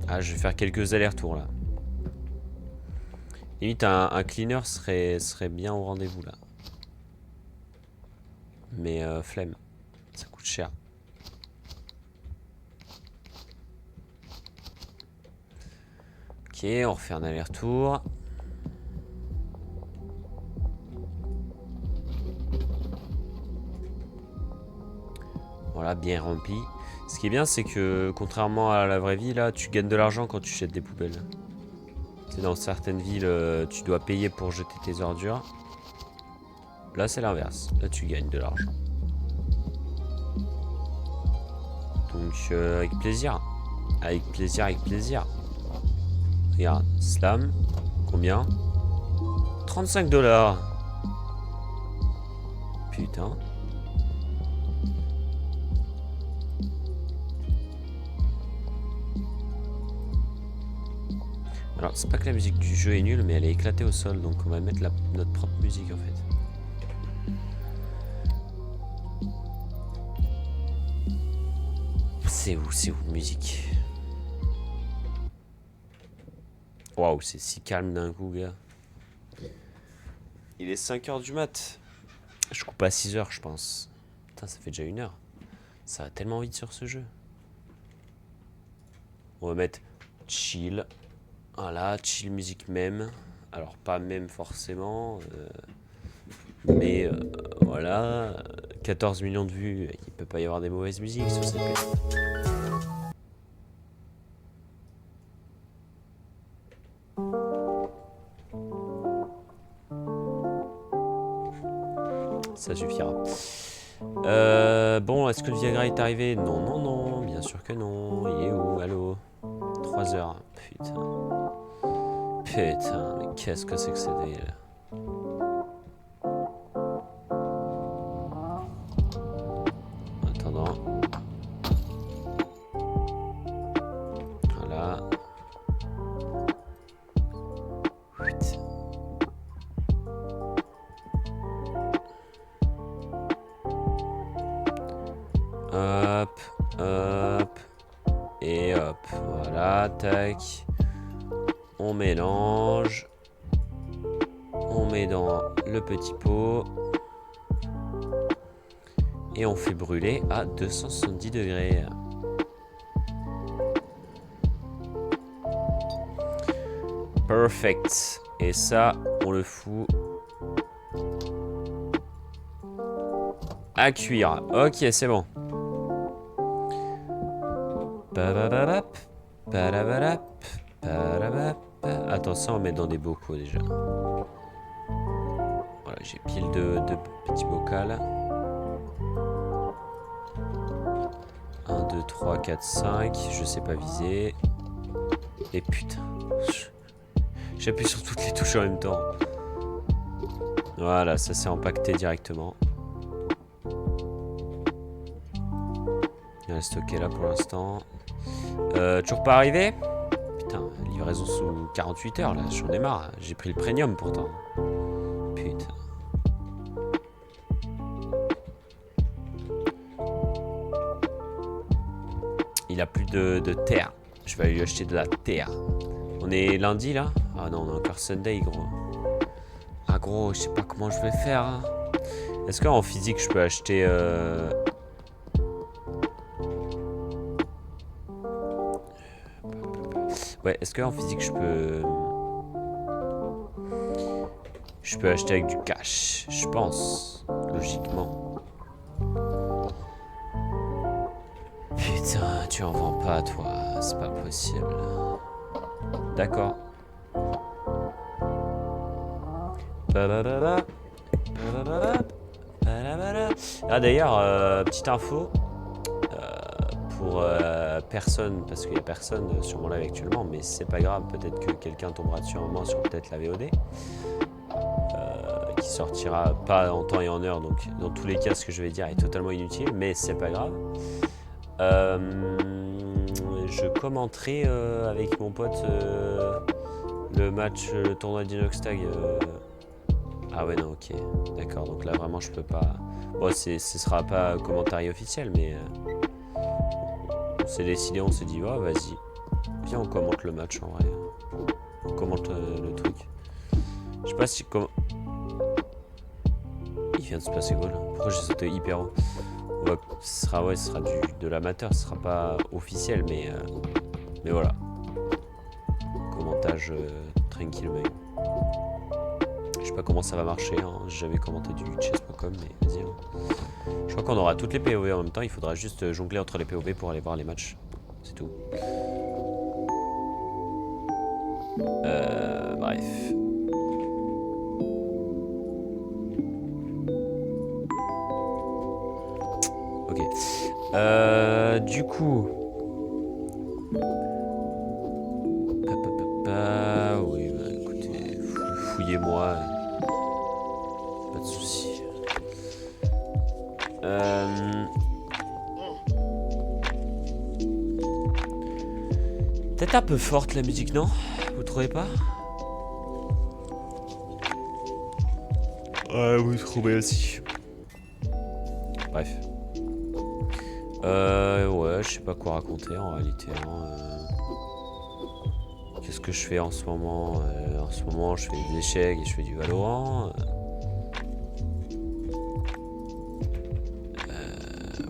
Ah, je vais faire quelques allers-retours là. Limite un cleaner serait bien au rendez-vous là. Mais flemme. Ça coûte cher. Ok, on refait un aller-retour. Voilà, bien rempli. Ce qui est bien, c'est que contrairement à la vraie vie, là, tu gagnes de l'argent quand tu jettes des poubelles. C'est dans certaines villes, tu dois payer pour jeter tes ordures. Là, c'est l'inverse. Là, tu gagnes de l'argent. Donc, avec plaisir. Avec plaisir, avec plaisir. Regarde, slam. Combien? 35 $. Putain. Alors, c'est pas que la musique du jeu est nulle, mais elle est éclatée au sol, donc on va mettre notre propre musique en fait. C'est où, musique? Waouh, c'est si calme d'un coup, gars. Il est 5 h du mat. Je coupe à 6 h, je pense. Putain, ça fait déjà 1 heure. Ça va tellement vite sur ce jeu. On va mettre chill. Voilà, chill musique même. Alors pas même forcément, mais voilà, 14 millions de vues, il peut pas y avoir des mauvaises musiques sur cette playlist. Ça suffira. Bon, est-ce que le Viagra est arrivé? Non, non, non, bien sûr que non. Il est où? Allô? 3 heures. Putain. Putain, mais qu'est-ce que c'est que cette ville? En attendant. Voilà. Putain. Hop, hop, et hop, voilà, tac. On mélange. On met dans le petit pot. Et on fait brûler à 270 degrés. Perfect. Et ça, on le fout à cuire. Ok, c'est bon. Attends, ça on met dans des bocaux déjà. Voilà, j'ai pile de petits bocals. 1, 2, 3, 4, 5. Je sais pas viser. Et putain. J'appuie sur toutes les touches en même temps. Voilà, ça s'est empaqueté directement. Il reste ok là pour l'instant. Toujours pas arrivé? Putain, livraison sous 48 heures là, j'en ai marre. J'ai pris le premium pourtant. Putain. Il a plus de terre. Je vais aller lui acheter de la terre. On est lundi là? Ah non, on est encore Sunday gros. Ah gros, je sais pas comment je vais faire. Hein. Est-ce qu'en physique je peux acheter... Ouais, est-ce qu'en physique je peux acheter avec du cash? Je pense, logiquement. Putain, tu en vends pas toi, c'est pas possible. D'accord. Ah d'ailleurs, petite info. Pour personne, parce qu'il n'y a personne sur mon live actuellement, mais c'est pas grave, peut-être que quelqu'un tombera dessus un moment sur peut-être la VOD, qui sortira pas en temps et en heure, donc dans tous les cas ce que je vais dire est totalement inutile, mais c'est pas grave. Je commenterai avec mon pote le match, le tournoi d'Inoxtag. Ah ouais non ok, d'accord, donc là vraiment je peux pas... Bon ce sera pas commentaire officiel, mais... On s'est décidé, on s'est dit, oh, vas-y, viens, on commente le match en vrai. On commente le truc. Je sais pas si. Il vient de se passer goal. Pourquoi j'ai sauté hyper haut? Ce sera de l'amateur, ce sera pas officiel, mais voilà. Commentage tranquille, mais. Je sais pas comment ça va marcher, hein. J'ai jamais commenté du chess.com, mais vas-y. Hein. Je crois qu'on aura toutes les POV en même temps, il faudra juste jongler entre les POV pour aller voir les matchs. C'est tout. Bref. Ok. Du coup... Oui, bah écoutez, fouillez-moi. Pas de soucis. Peut-être un peu forte la musique, non? Vous trouvez pas? Ouais, vous trouvez aussi. Bref. Ouais, je sais pas quoi raconter en réalité. Hein. Qu'est-ce que je fais en ce moment? En ce moment, je fais des échecs et je fais du Valorant.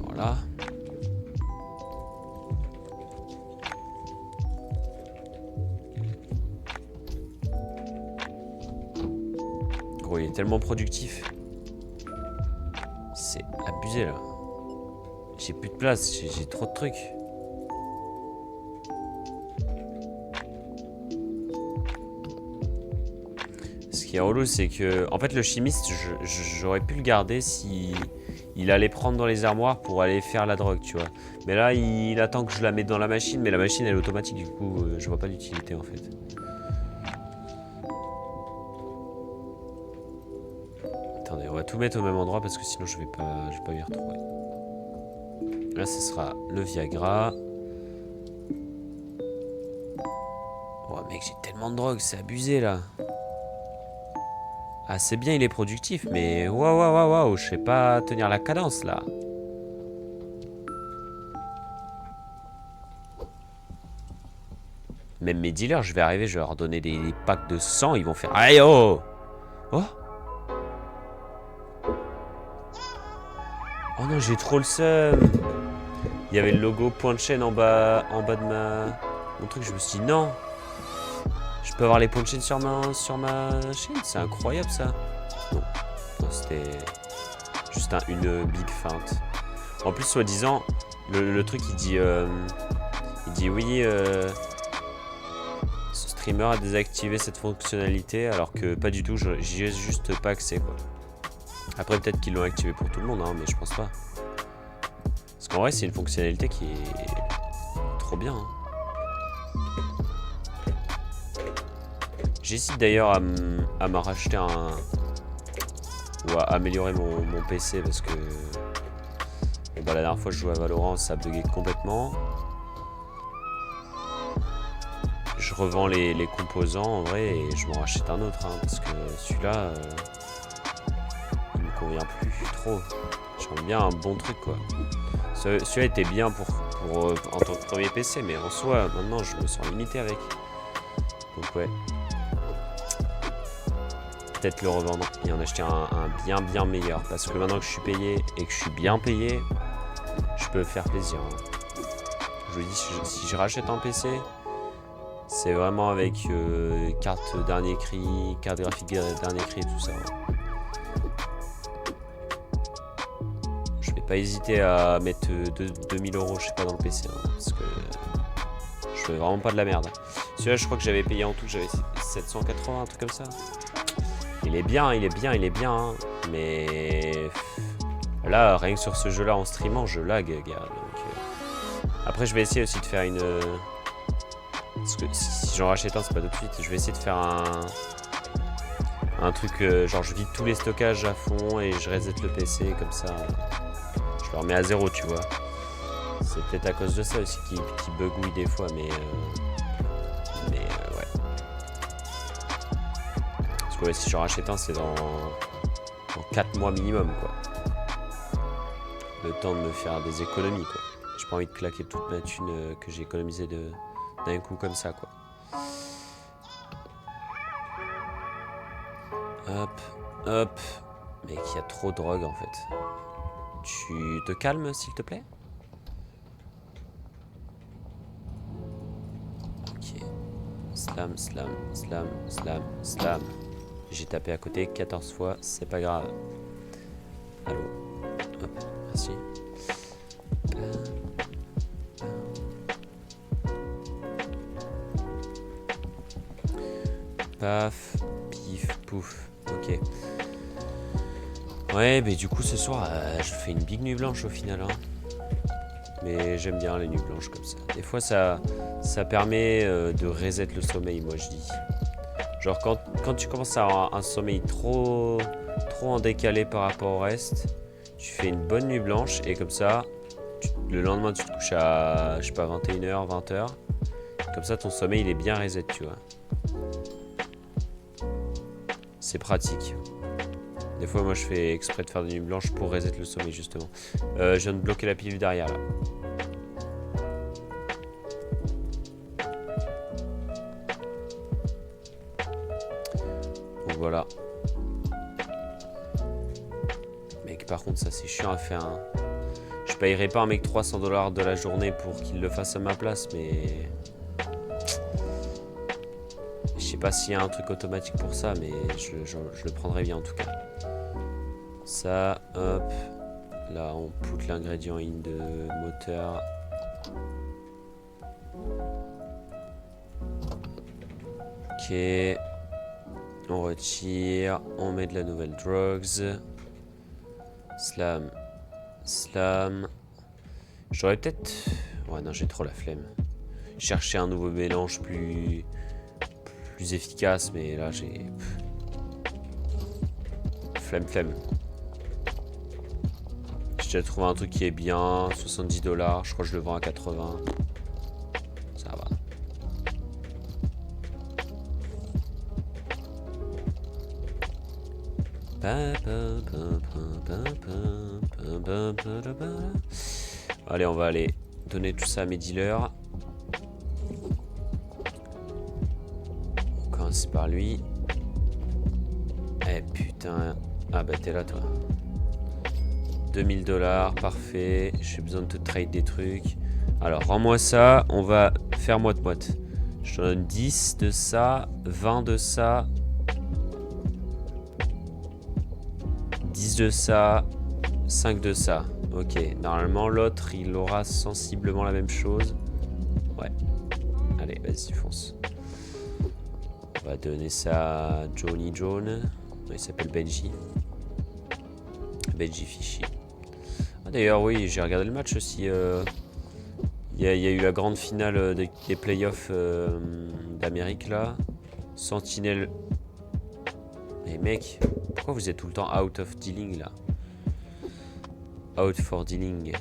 Voilà. gros, il est tellement productif. C'est abusé, là. J'ai plus de place, j'ai trop de trucs. Ce qui est relou, c'est que... En fait, le chimiste, j'aurais pu le garder si... Il allait prendre dans les armoires pour aller faire la drogue, tu vois. Mais là, il attend que je la mette dans la machine, mais la machine, elle est automatique, du coup, je vois pas l'utilité, en fait. Attendez, on va tout mettre au même endroit, parce que sinon, je vais pas y retrouver. Là, ce sera le Viagra. Oh, mec, j'ai tellement de drogue, c'est abusé, là. Ah, c'est bien, il est productif, mais waouh, je sais pas tenir la cadence, là. Même mes dealers, je vais arriver, je vais leur donner des packs de sang, ils vont faire... Aïe, oh! Oh! Oh non, j'ai trop le seum. Il y avait le logo point de chaîne en bas de mon truc, je me suis dit non. Je peux avoir les points de chaîne sur ma chaîne, c'est incroyable ça. Non, c'était juste une big feinte. En plus, soi-disant, le truc il dit oui, ce streamer a désactivé cette fonctionnalité, alors que pas du tout, j'y ai juste pas accès quoi. Après peut-être qu'ils l'ont activé pour tout le monde, hein, mais je pense pas. Parce qu'en vrai c'est une fonctionnalité qui est trop bien. Hein. J'hésite d'ailleurs à me racheter ou à améliorer mon PC parce que la dernière fois je jouais à Valorant, ça a bugué complètement. Je revends les composants en vrai et je m'en rachète un autre hein, parce que celui-là il me convient plus trop. J'aimerais bien un bon truc quoi. Celui-là était bien pour en tant que premier PC, mais en soi maintenant je me sens limité avec. Donc ouais. Peut-être le revendre et en acheter un bien meilleur parce que maintenant que je suis payé et que je suis bien payé, je peux faire plaisir. Hein. Je vous dis, si je rachète un PC, c'est vraiment avec carte dernier cri, carte graphique dernier cri, tout ça. Hein. Je vais pas hésiter à mettre 2000 €, je sais pas, dans le PC hein, parce que je fais vraiment pas de la merde. Celui-là, je crois que j'avais payé en tout, j'avais 780, un truc comme ça. Il est bien, hein, mais là, rien que sur ce jeu-là, en streamant, je lag, gars. Donc, après, je vais essayer aussi de faire une... Parce que si j'en rachète un, c'est pas tout de suite. Je vais essayer de faire un truc, genre je vide tous les stockages à fond et je reset le PC, comme ça, je le remets à 0, tu vois. C'est peut-être à cause de ça aussi qui bugouille des fois, mais ouais. Ouais, si j'en rachète un, c'est dans 4 mois minimum, quoi. Le temps de me faire des économies, quoi. J'ai pas envie de claquer toute ma thune que j'ai économisée d'un coup comme ça, quoi. Hop. Mec, il y a trop de drogue, en fait. Tu te calmes, s'il te plaît? Ok. Slam. J'ai tapé à côté 14 fois, c'est pas grave. Allô. Hop, merci. Paf, pif, pouf. Ok. Ouais, mais du coup ce soir, je fais une big nuit blanche au final. Hein. Mais j'aime bien les nuits blanches comme ça. Des fois ça permet de reset le sommeil, moi je dis. Genre quand tu commences à avoir un sommeil trop en décalé par rapport au reste, tu fais une bonne nuit blanche et comme ça, le lendemain tu te couches à, je sais pas, 21h, 20h. Comme ça ton sommeil il est bien reset, tu vois. C'est pratique. Des fois moi je fais exprès de faire des nuits blanches pour reset le sommeil justement. Je viens de bloquer la pilule derrière là. Voilà. Mec, par contre, ça c'est chiant à faire. Hein. Je payerai pas un mec 300 $ de la journée pour qu'il le fasse à ma place, mais Je sais pas s'il y a un truc automatique pour ça, mais je le prendrais bien en tout cas. Ça, hop. Là, on put l'ingrédient in de moteur. Ok. On retire. On met de la nouvelle drugs. Slam. Slam. J'aurais peut-être... Ouais, non, j'ai trop la flemme. Chercher un nouveau mélange plus efficace, mais là, j'ai... Flemme. J'ai déjà trouvé un truc qui est bien. 70 $. Je crois que je le vends à 80. Ça va. Allez, on va aller donner tout ça à mes dealers. On commence par lui. Eh putain. Ah bah t'es là toi. 2000 $, parfait. J'ai besoin de te trade des trucs. Alors rends-moi ça, on va faire moite-moite. Je te donne 10 de ça, 20 de ça. 10 de ça, 5 de ça. Ok, normalement l'autre il aura sensiblement la même chose. Ouais. Allez, vas-y, fonce. On va donner ça à Johnny John. Il s'appelle Benji. Benji Fishy. Ah, d'ailleurs, oui, j'ai regardé le match aussi. Il y a eu la grande finale des playoffs d'Amérique là. Sentinelle. Mais mec, pourquoi vous êtes tout le temps out of dealing là? Out for dealing.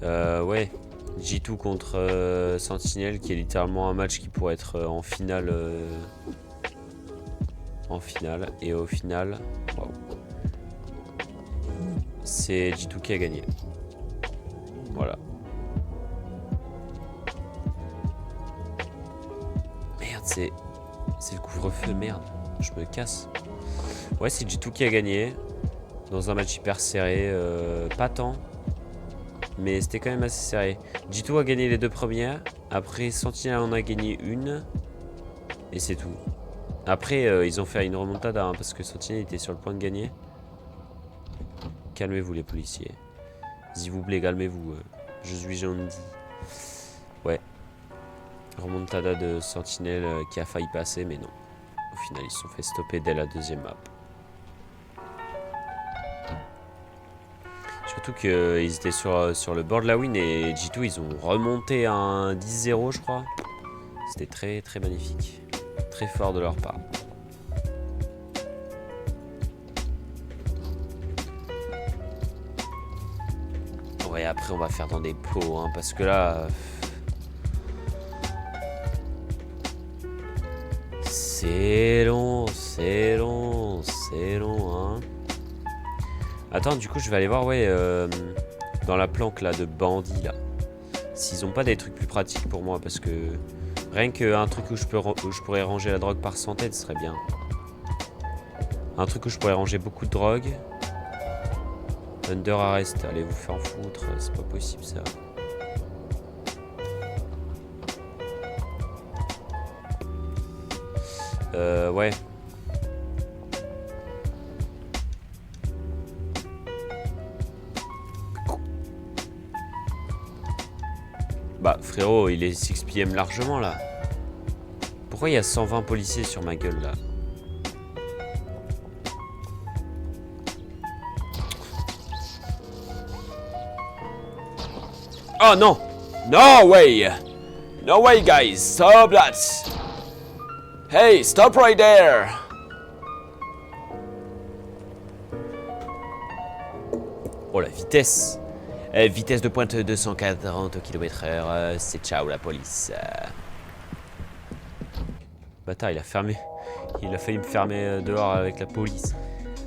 Ouais. G2 contre Sentinelle, qui est littéralement un match qui pourrait être en finale. Et au final, wow, c'est G2 qui a gagné. Voilà. Merde, c'est le couvre-feu, merde. Je me casse. Ouais, c'est G2 qui a gagné. Dans un match hyper serré. Pas tant. Mais c'était quand même assez serré. G2 a gagné les deux premières. Après, Sentinel en a gagné une. Et c'est tout. Après, ils ont fait une remontada, hein, parce que Sentinel était sur le point de gagner. Calmez-vous, les policiers. S'il vous plaît, calmez-vous. Je suis gentil. Ouais. Remontada de Sentinel qui a failli passer, mais non. Au final, ils se sont fait stopper dès la deuxième map. Surtout qu'ils étaient sur le bord de la win et G2, ils ont remonté à un 10-0, je crois. C'était très, très magnifique. Très fort de leur part. Ouais, après, on va faire dans des pots, hein, parce que là... c'est long, hein. Attends, du coup, je vais aller voir, ouais, dans la planque, là, de bandits, là. S'ils ont pas des trucs plus pratiques pour moi, parce que... Rien qu'un truc où je pourrais ranger la drogue par centaines, ce serait bien. Un truc où je pourrais ranger beaucoup de drogue. Under arrest, allez vous faire foutre, c'est pas possible, ça. Ouais. Bah frérot, il est 6 PM largement là. Pourquoi il y a 120 policiers sur ma gueule là? Oh non! No way! No way guys! Stop that! Hey, stop right there! Oh la vitesse! Vitesse de pointe 240 km/h, c'est ciao la police. Bâtard, il a fermé. Il a failli me fermer dehors avec la police.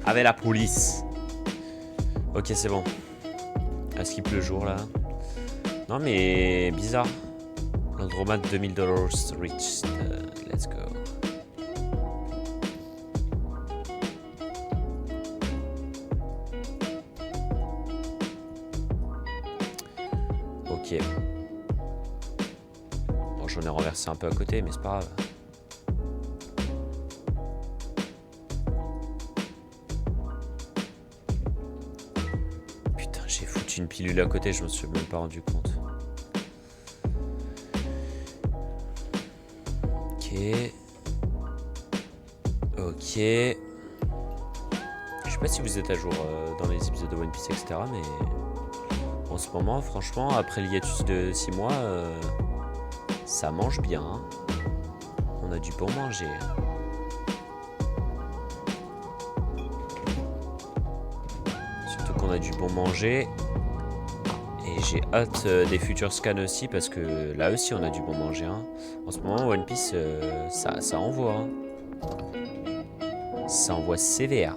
Avec la police. Ok, c'est bon. À skip le jour là. Non mais bizarre. Landromat $2000 reached. Let's go. Ok. j'en ai renversé un peu à côté, mais c'est pas grave. Putain, j'ai foutu une pilule à côté, je me suis même pas rendu compte. Ok. Ok. Je sais pas si vous êtes à jour dans les épisodes de One Piece, etc. Mais en ce moment, franchement, après le hiatus de 6 mois, ça mange bien. Hein. On a du bon manger. Surtout qu'on a du bon manger. Et j'ai hâte des futurs scans aussi, parce que là aussi on a du bon manger. Hein. En ce moment, One Piece, ça envoie. Hein. Ça envoie sévère.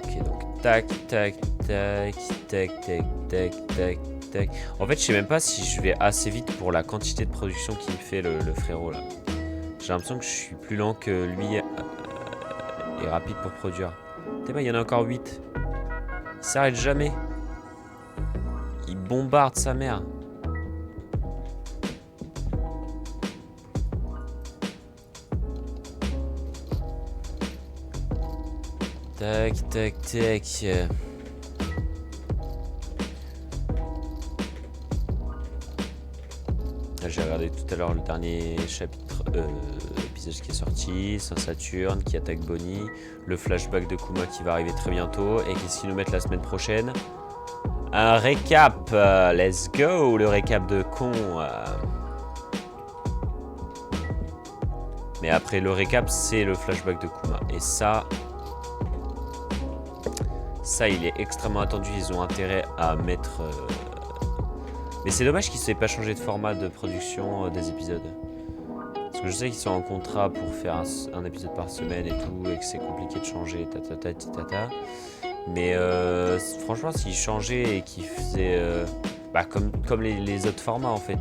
Ok, donc tac, tac, tac, tac, tac, tac, tac, tac. En fait, je sais même pas si je vais assez vite pour la quantité de production qu'il me fait le frérot là. J'ai l'impression que je suis plus lent que lui et rapide pour produire. T'es pas, il y en a encore 8. Il s'arrête jamais. Il bombarde sa mère. Tac, tac, tac. J'ai regardé tout à l'heure le dernier chapitre, épisode qui est sorti, Saint-Saturne qui attaque Bonnie, le flashback de Kuma qui va arriver très bientôt, et qu'est-ce qu'ils nous mettent la semaine prochaine? Un récap, let's go, le récap de con. Mais après le récap, c'est le flashback de Kuma, et ça, il est extrêmement attendu, ils ont intérêt à mettre... Mais c'est dommage qu'ils ne s'aient pas changé de format de production des épisodes. Parce que je sais qu'ils sont en contrat pour faire un épisode par semaine et tout, et que c'est compliqué de changer, tata. Mais franchement, s'ils changeaient et qu'ils faisaient comme les autres formats en fait,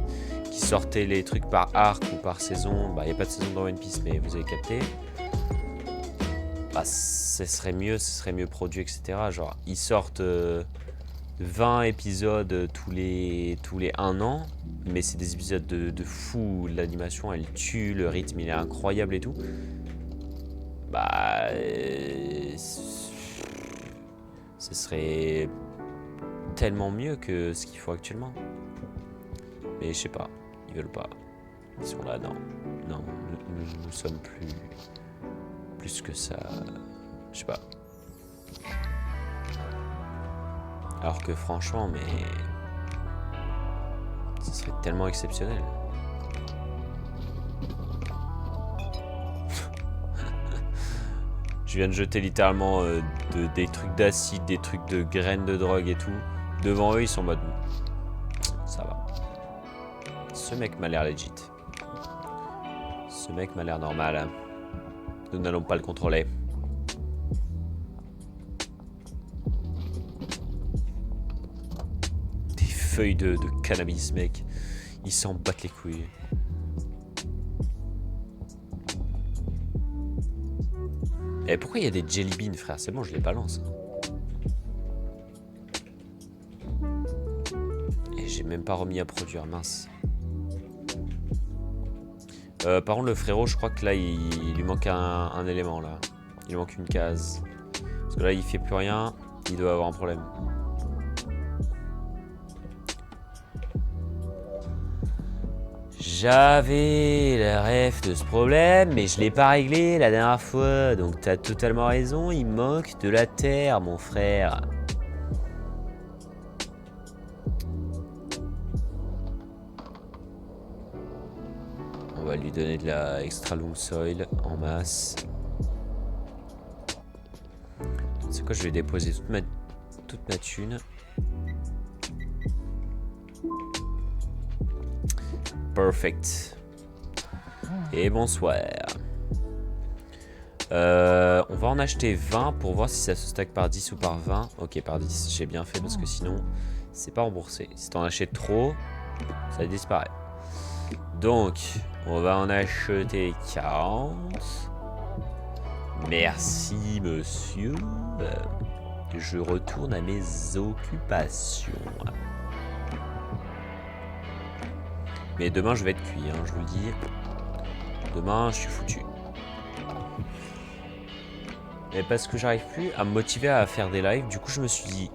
qui sortaient les trucs par arc ou par saison, il n'y a pas de saison dans One Piece, mais vous avez capté. Ce serait mieux produit, etc. Genre, ils sortent 20 épisodes tous les 1 an, mais c'est des épisodes de fou, l'animation elle tue, le rythme il est incroyable et tout. Ce serait tellement mieux que ce qu'il faut actuellement. Mais je sais pas, ils veulent pas. Ils sont là, non, nous sommes plus que ça, je sais pas. Alors que franchement, mais ce serait tellement exceptionnel. Je viens de jeter littéralement des trucs d'acide, des trucs de graines de drogue et tout. Devant eux, ils sont en mode... Ça va. Ce mec m'a l'air legit. Ce mec m'a l'air normal. Nous n'allons pas le contrôler. Des feuilles de cannabis, mec. Ils s'en battent les couilles. Et pourquoi il y a des jelly beans, frère? C'est bon, je les balance. Et j'ai même pas remis à produire, mince. Par contre, le frérot, je crois que là, il lui manque un élément, là. Il lui manque une case. Parce que là, il fait plus rien. Il doit avoir un problème. J'avais la ref de ce problème, mais je l'ai pas réglé la dernière fois. Donc t'as totalement raison, il manque de la terre, mon frère. On va lui donner de la extra long soil en masse. C'est quoi, je vais déposer toute ma thune. Perfect. Et bonsoir. On va en acheter 20 pour voir si ça se stack par 10 ou par 20. Ok, par 10, j'ai bien fait parce que sinon, c'est pas remboursé. Si t'en achètes trop, ça disparaît. Donc, on va en acheter 40. Merci, monsieur. Je retourne à mes occupations. Mais demain, je vais être cuit, hein, je vous le dis. Demain, je suis foutu. Mais parce que j'arrive plus à me motiver à faire des lives, du coup, je me suis dit,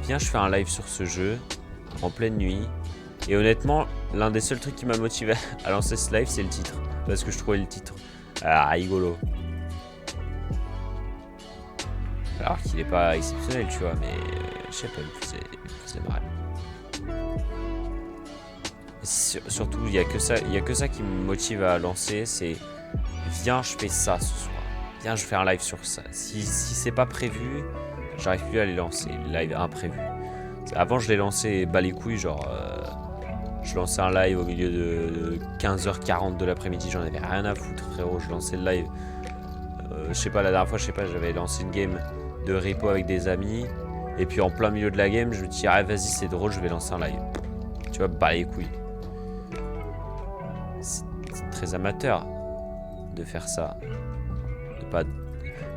viens, je fais un live sur ce jeu, en pleine nuit. Et honnêtement, l'un des seuls trucs qui m'a motivé à lancer ce live, c'est le titre. Parce que je trouvais le titre rigolo. Alors qu'il est pas exceptionnel, tu vois, mais je sais pas, il me faisait marrer. Surtout, il y a que ça qui me motive à lancer, c'est viens, je fais ça ce soir. Viens, je fais un live sur ça. Si c'est pas prévu, j'arrive plus à les lancer, les lives imprévus. Avant, je les lançais bas les couilles, genre je lançais un live au milieu de 15h40 de l'après-midi, j'en avais rien à foutre, frérot. Je lançais le live. Je sais pas, la dernière fois, je sais pas, j'avais lancé une game de repo avec des amis. Et puis en plein milieu de la game, je me dis, ah vas-y, c'est drôle, je vais lancer un live. Tu vois, bas les couilles. C'est très amateur de faire ça. De pas...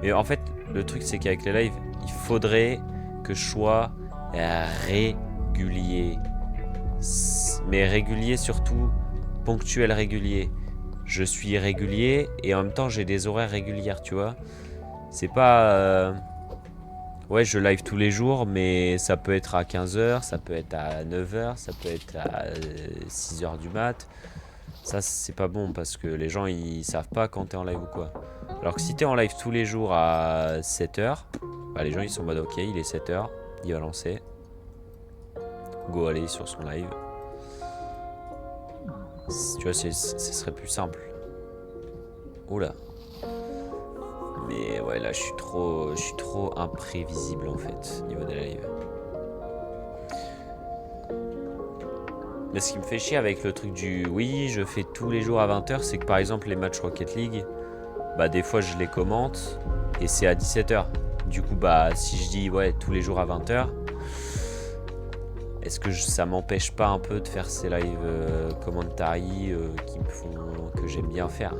Mais en fait, le truc, c'est qu'avec les lives, il faudrait que je sois régulier. Mais régulier surtout, ponctuel régulier. Je suis régulier et en même temps, j'ai des horaires régulières, tu vois. C'est pas... Ouais, je live tous les jours, mais ça peut être à 15h, ça peut être à 9h, ça peut être à 6h du mat. Ça, c'est pas bon parce que les gens, ils savent pas quand t'es en live ou quoi. Alors que si t'es en live tous les jours à 7h, bah, les gens, ils sont en mode, ok, il est 7h, il va lancer. Go aller sur son live. Tu vois, ce serait plus simple. Oula. Mais ouais, là, je suis trop imprévisible en fait, au niveau des lives. Mais ce qui me fait chier avec le truc du oui, je fais tous les jours à 20h, c'est que par exemple, les matchs Rocket League, bah des fois je les commente et c'est à 17h. Du coup, bah si je dis ouais, tous les jours à 20h, est-ce que ça m'empêche pas un peu de faire ces lives commentary qui me font, que j'aime bien faire?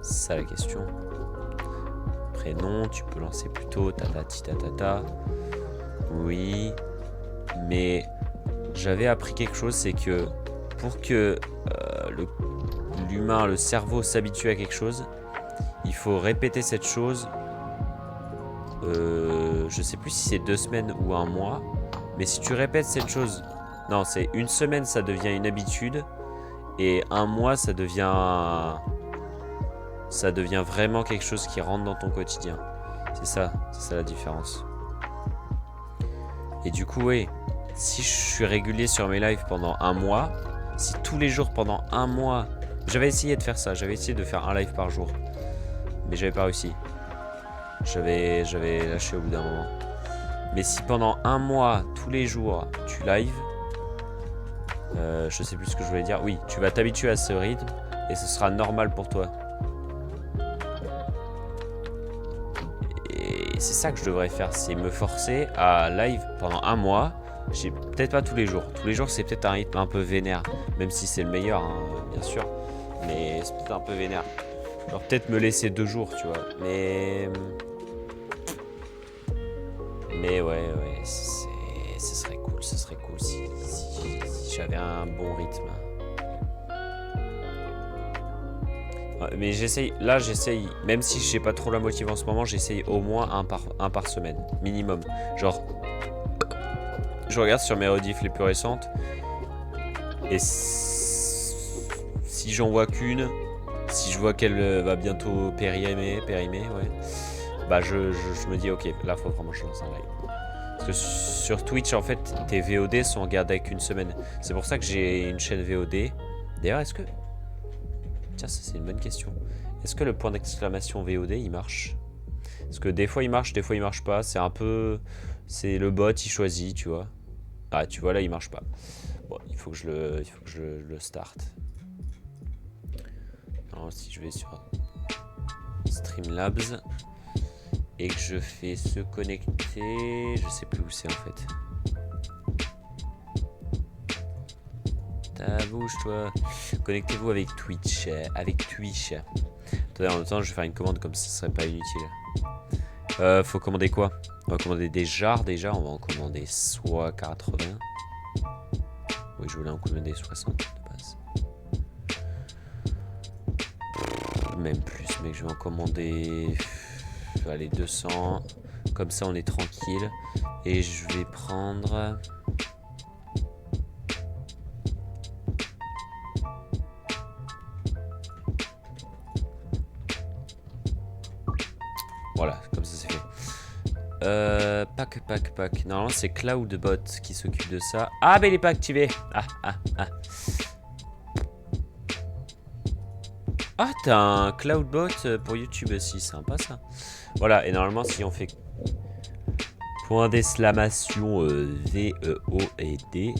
C'est ça la question. Après non, tu peux lancer plus tôt, tatata. Oui, mais j'avais appris quelque chose, c'est que pour que l'humain, le cerveau s'habitue à quelque chose, il faut répéter cette chose. Je sais plus si c'est 2 semaines ou un mois, mais si tu répètes cette chose, non, c'est une semaine, ça devient une habitude, et un mois, ça devient vraiment quelque chose qui rentre dans ton quotidien. C'est ça la différence. Et du coup, oui, si je suis régulier sur mes lives pendant un mois, si tous les jours pendant un mois, j'avais essayé de faire ça, j'avais essayé de faire un live par jour, mais j'avais pas réussi. J'avais lâché au bout d'un moment. Mais si pendant un mois, tous les jours, tu live, je sais plus ce que je voulais dire. Oui, tu vas t'habituer à ce rythme et ce sera normal pour toi. Et c'est ça que je devrais faire, c'est me forcer à live pendant un mois. J'ai peut-être pas tous les jours. Tous les jours, c'est peut-être un rythme un peu vénère, même si c'est le meilleur, hein, bien sûr. Mais c'est peut-être un peu vénère. Genre peut-être me laisser 2 jours, tu vois. Mais ouais, ce serait cool si j'avais un bon rythme. Ouais, mais j'essaye, même si j'ai pas trop la motive en ce moment, j'essaye au moins un par semaine, minimum. Genre, je regarde sur mes rediffs les plus récentes, et si j'en vois qu'une, si je vois qu'elle va bientôt périmer, ouais, bah je me dis ok, là faut vraiment que je lance un live. Parce que sur Twitch, en fait, tes VOD sont regardés avec une semaine. C'est pour ça que j'ai une chaîne VOD. D'ailleurs, est-ce que... Tiens, ça c'est une bonne question. Est-ce que le point d'exclamation VOD, il marche? Parce que des fois il marche pas. C'est un peu... C'est le bot, il choisit, tu vois. Ah, tu vois, là, il marche pas. Bon, il faut que je le start. Alors, si je vais sur Streamlabs et que je fais se connecter, je sais plus où c'est en fait. Bouge-toi. Connectez-vous avec Twitch. Attendez, en même temps, je vais faire une commande comme ça, ce serait pas inutile. Faut commander quoi? On va commander des jarres déjà. On va en commander soit 80. Oui, je voulais un coup de des 60 de base. Même plus, mec, je vais en commander. Allez, 200. Comme ça, on est tranquille. Et je vais prendre. Voilà, comme ça c'est fait. Pack. Normalement, c'est Cloudbot qui s'occupe de ça. Ah, mais il est pas activé. Ah. Ah, t'as un Cloudbot pour YouTube aussi, sympa ça. Voilà, et normalement, si on fait point d'exclamation VEO et D.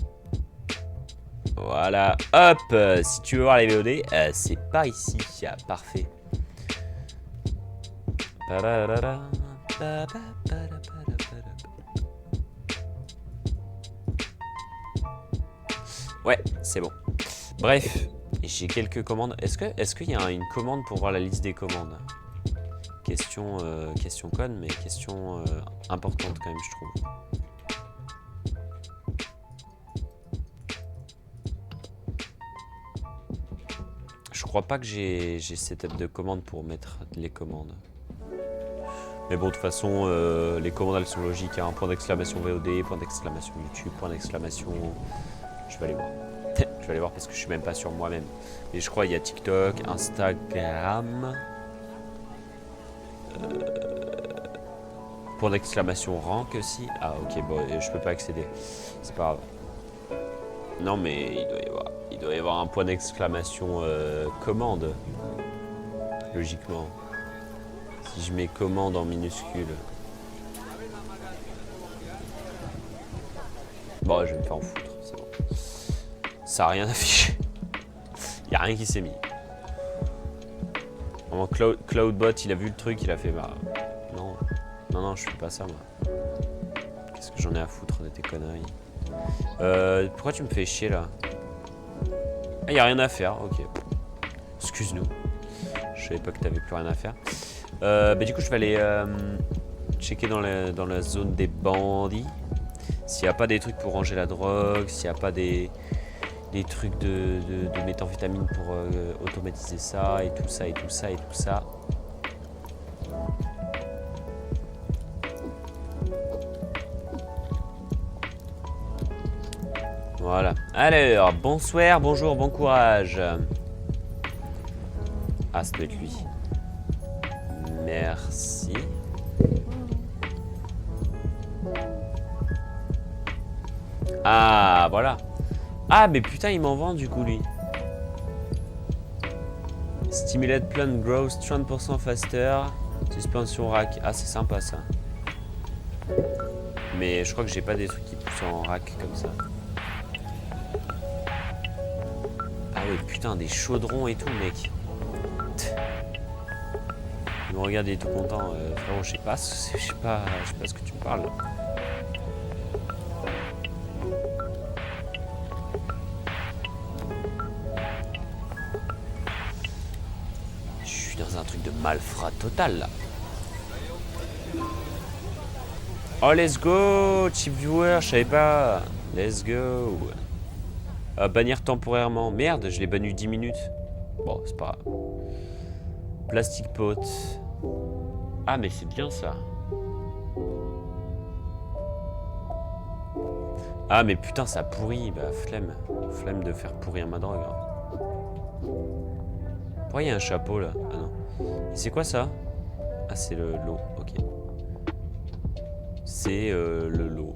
Voilà, hop, si tu veux voir les VOD, c'est par ici. Parfait. Ouais, c'est bon. Bref, j'ai quelques commandes. Est-ce qu'il y a une commande pour voir la liste des commandes? Question conne, mais question importante quand même, je trouve. Je crois pas que j'ai setup de commande pour mettre les commandes. Mais bon, de toute façon, les commandes elles sont logiques. Hein. Point d'exclamation VOD, point d'exclamation YouTube, point d'exclamation. Je vais aller voir. Je vais aller voir parce que je suis même pas sur moi-même. Mais je crois qu'il y a TikTok, Instagram. Point d'exclamation rank aussi. Ah ok, bon, je peux pas accéder. C'est pas grave. Non mais il doit y avoir un point d'exclamation commande. Logiquement. Si je mets commande en minuscule. Bon, je vais me faire en foutre, c'est bon. Ça a rien affiché. Y a rien qui s'est mis. Vraiment, Cloudbot, il a vu le truc, il a fait bah. Non, je fais pas ça moi. Qu'est-ce que j'en ai à foutre de tes conneries. Pourquoi tu me fais chier là? Ah, y a rien à faire, ok. Excuse-nous. Je savais pas que t'avais plus rien à faire. Bah, du coup, je vais aller checker dans la zone des bandits. S'il n'y a pas des trucs pour ranger la drogue, s'il n'y a pas des trucs de méthamphétamine pour automatiser ça, et tout ça. Voilà. Alors, bonsoir, bonjour, bon courage. Ah, ça doit être lui. Merci. Ah, voilà. Ah, mais putain, il m'en vend du coup, lui. Stimulate plant growth 30% faster. Suspension rack. Ah, c'est sympa ça. Mais je crois que j'ai pas des trucs qui poussent en rack comme ça. Ah oui, putain, des chaudrons et tout, mec. Il me regarde, il est tout content. Frérot, je sais pas ce que tu me parles. Je suis dans un truc de malfrat total là. Oh, let's go, cheap viewer, je savais pas. Let's go. Bannir temporairement. Merde, je l'ai banni 10 minutes. Bon, c'est pas grave. Plastic pot. Ah, mais c'est bien ça. Ah, mais putain, ça pourrit. Bah, flemme. Flemme de faire pourrir ma drogue. Hein. Pourquoi il y a un chapeau là? Ah non. Et c'est quoi ça? Ah, c'est le lot. Ok. C'est le lot.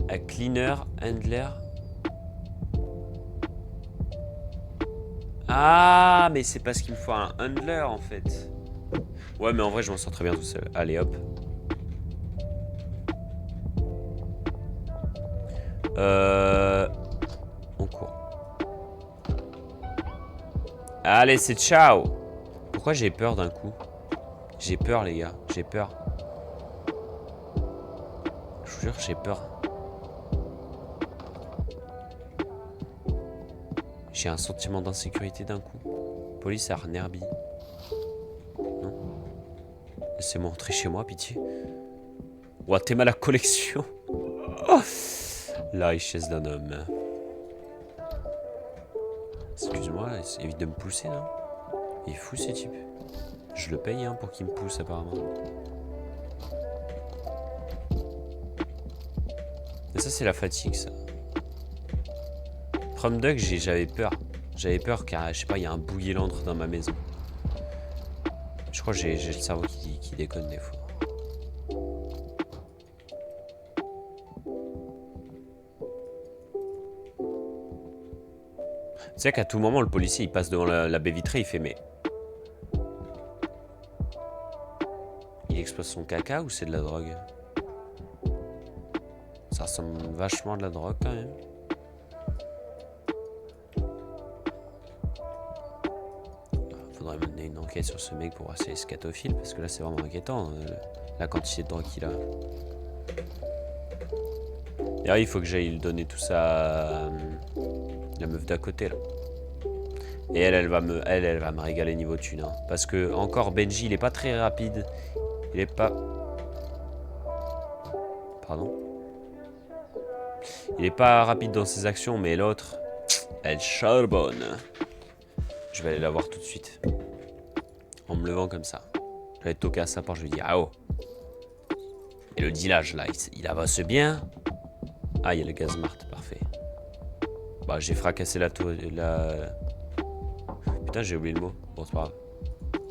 A cleaner handler. Ah, mais c'est parce qu'il me faut un handler en fait. Ouais, mais en vrai, je m'en sors très bien tout seul. Allez, hop. On court. Allez, c'est ciao. Pourquoi j'ai peur d'un coup? J'ai peur, les gars. J'ai peur. Je vous jure, j'ai peur. J'ai un sentiment d'insécurité d'un coup. Police à Nerby. Non. Laissez-moi rentrer chez moi, pitié. Ouah, t'es mal la collection. Oh, la richesse d'un homme. Excuse-moi, évite de me pousser là. Il est fou ce type. Je le paye hein, pour qu'il me pousse apparemment. Et ça c'est la fatigue ça. From Duck j'avais peur. J'avais peur car je sais pas, il y a un bouillant dans ma maison. Je crois que j'ai le cerveau qui déconne des fois. Tu sais qu'à tout moment le policier il passe devant la baie vitrée, il fait mais... Il expose son caca ou c'est de la drogue? Ça ressemble vachement à de la drogue quand même. Faudrait mener une enquête sur ce mec pour voir si c'est scatophile parce que là c'est vraiment inquiétant la quantité de drogue qu'il a. D'ailleurs il faut que j'aille donner tout ça à la meuf d'à côté là. Et elle va me régaler niveau thune hein. Parce que encore Benji il est pas très rapide. Il est pas... Pardon. Il est pas rapide dans ses actions, mais l'autre, elle charbonne. Je vais aller la voir tout de suite. En me levant comme ça. Je vais toquer à sa porte, je vais dire ah oh. Et le dealage là, il avance bien. Ah, il y a le gazmart, parfait. Bah, j'ai fracassé la tour. Putain, j'ai oublié le mot. Bon, c'est pas grave.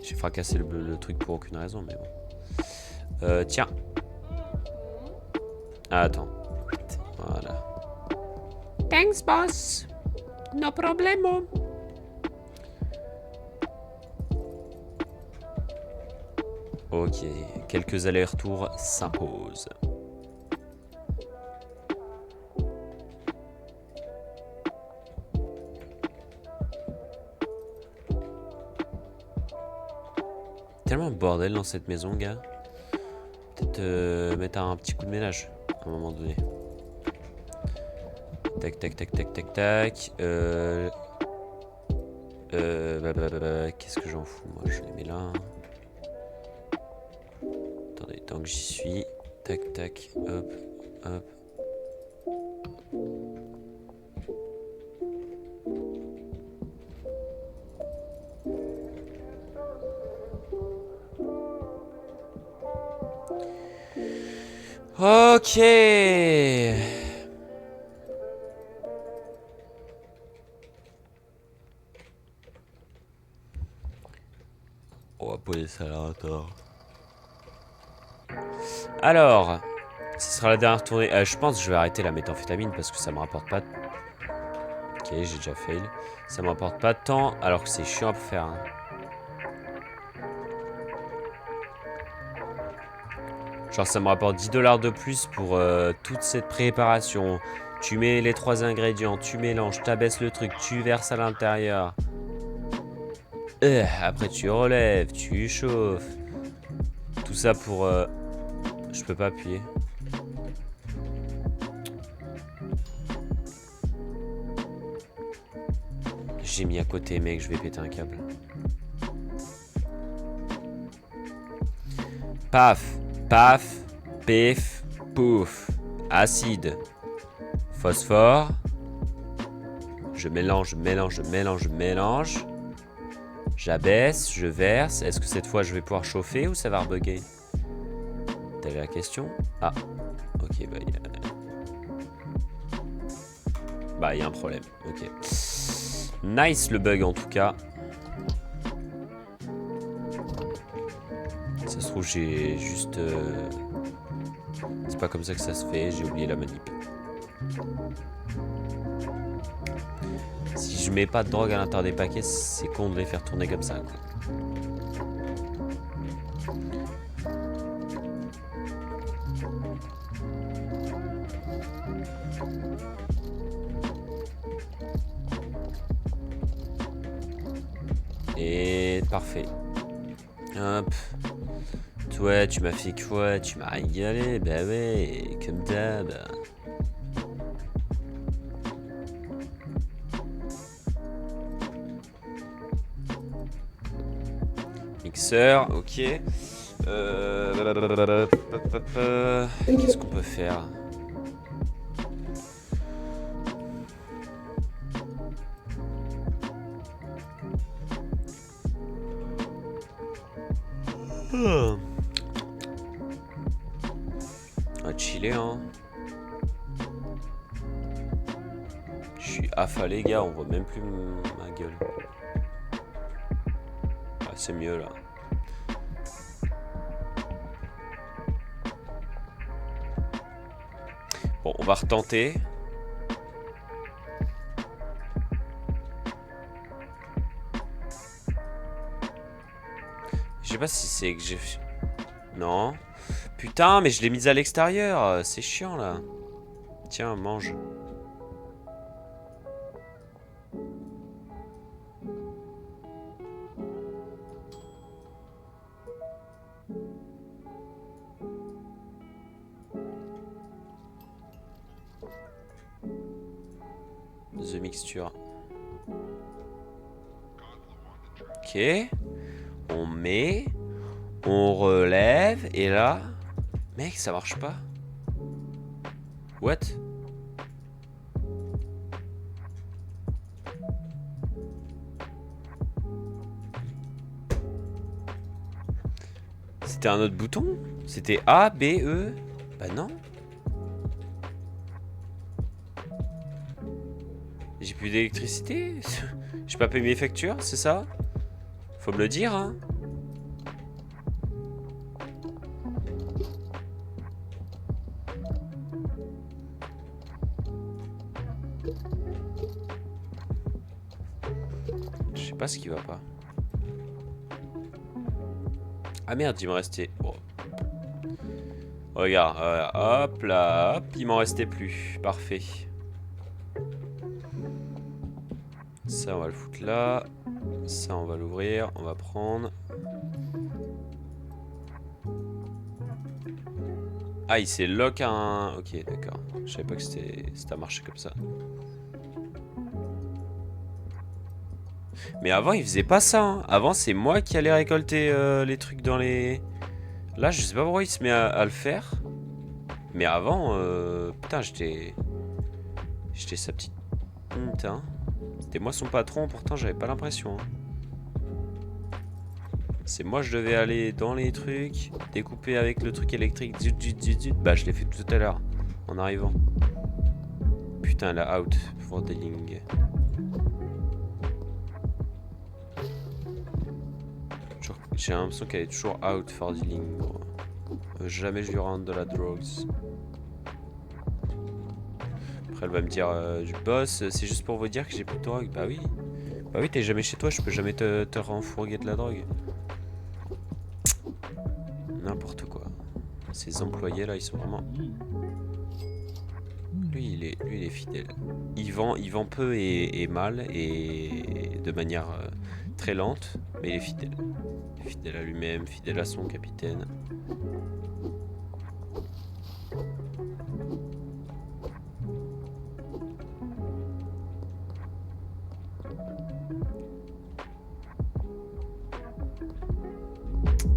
J'ai fracassé le truc pour aucune raison, mais bon. Tiens. Ah, attends. Voilà. Thanks, boss. No problemo. Ok, quelques allers-retours s'imposent. Tellement de bordel dans cette maison, gars. Peut-être mettre un petit coup de ménage à un moment donné. Tac, tac, tac, tac, tac, tac. Qu'est-ce que j'en fous, moi? Je les mets là. Attendez, tant que j'y suis. Tac, tac, hop, hop. Ok. On va poser ça là, attends. Alors, ce sera la dernière tournée. Je pense que je vais arrêter la méthamphétamine parce que ça me rapporte pas. Ok, j'ai déjà fail. Ça me rapporte pas de temps alors que c'est chiant à faire. Hein. Genre ça me rapporte 10 $ de plus pour toute cette préparation. Tu mets les 3 ingrédients, tu mélanges, t'abaisses le truc, tu verses à l'intérieur. Après tu relèves, tu chauffes. Tout ça pour... Je peux pas appuyer. J'ai mis à côté mec, je vais péter un câble. Paf. Paf, pif, pouf. Acide. Phosphore. Je mélange, je mélange, je mélange, je mélange. J'abaisse, je verse. Est-ce que cette fois je vais pouvoir chauffer ou ça va rebugger? T'avais la question? Ah. Ok, bah il y a un problème. Ok. Nice le bug en tout cas. Ça se trouve j'ai juste... C'est pas comme ça que ça se fait, j'ai oublié la manip. Si je mets pas de drogue à l'intérieur des paquets, c'est con de les faire tourner comme ça. Quoi. Et parfait. Hop. Toi, tu m'as fait quoi? Tu m'as régalé? Bah ouais, comme d'hab. Mixeur, ok. Qu'est-ce qu'on peut faire? On va chiller, hein. Je suis affalé, gars, on voit même plus ma gueule. Ah, c'est mieux là. Bon, on va retenter. Je sais pas si c'est que j'ai... Non. Putain, mais je l'ai mise à l'extérieur. C'est chiant là. Tiens, mange. The mixture. Ok. On met. On relève. Et là... Mec, ça marche pas. What? C'était un autre bouton? C'était A, B, E? Bah non. J'ai plus d'électricité? J'ai pas payé mes factures, c'est ça? Faut me le dire, hein. Je sais pas ce qui va pas. Ah merde, il me restait... Bon. Regarde, hop là, hop, il m'en restait plus. Parfait. Ça, on va le foutre là. Ça, on va l'ouvrir. On va prendre. Ah, il s'est lock un... Ok, d'accord. Je savais pas que c'était à marcher comme ça. Mais avant, il faisait pas ça. Hein. Avant, c'est moi qui allais récolter les trucs dans les... Là, je sais pas pourquoi il se met à le faire. Mais avant, putain, j'étais sa petite... Putain. C'était moi son patron, pourtant j'avais pas l'impression. Hein. C'est moi, je devais aller dans les trucs, découper avec le truc électrique. Bah, je l'ai fait tout à l'heure, en arrivant. Putain, la out for dealing. J'ai l'impression qu'elle est toujours out for dealing. Jamais je lui rendre de la drugs. Après, elle va me dire du boss, c'est juste pour vous dire que j'ai plus de drogue. Bah oui. Bah oui, t'es jamais chez toi, je peux jamais te renfourguer de la drogue. N'importe quoi. Ces employés là, ils sont vraiment... Lui, il est fidèle. Il vend peu et mal et de manière très lente, mais il est fidèle. Fidèle à lui-même, fidèle à son capitaine.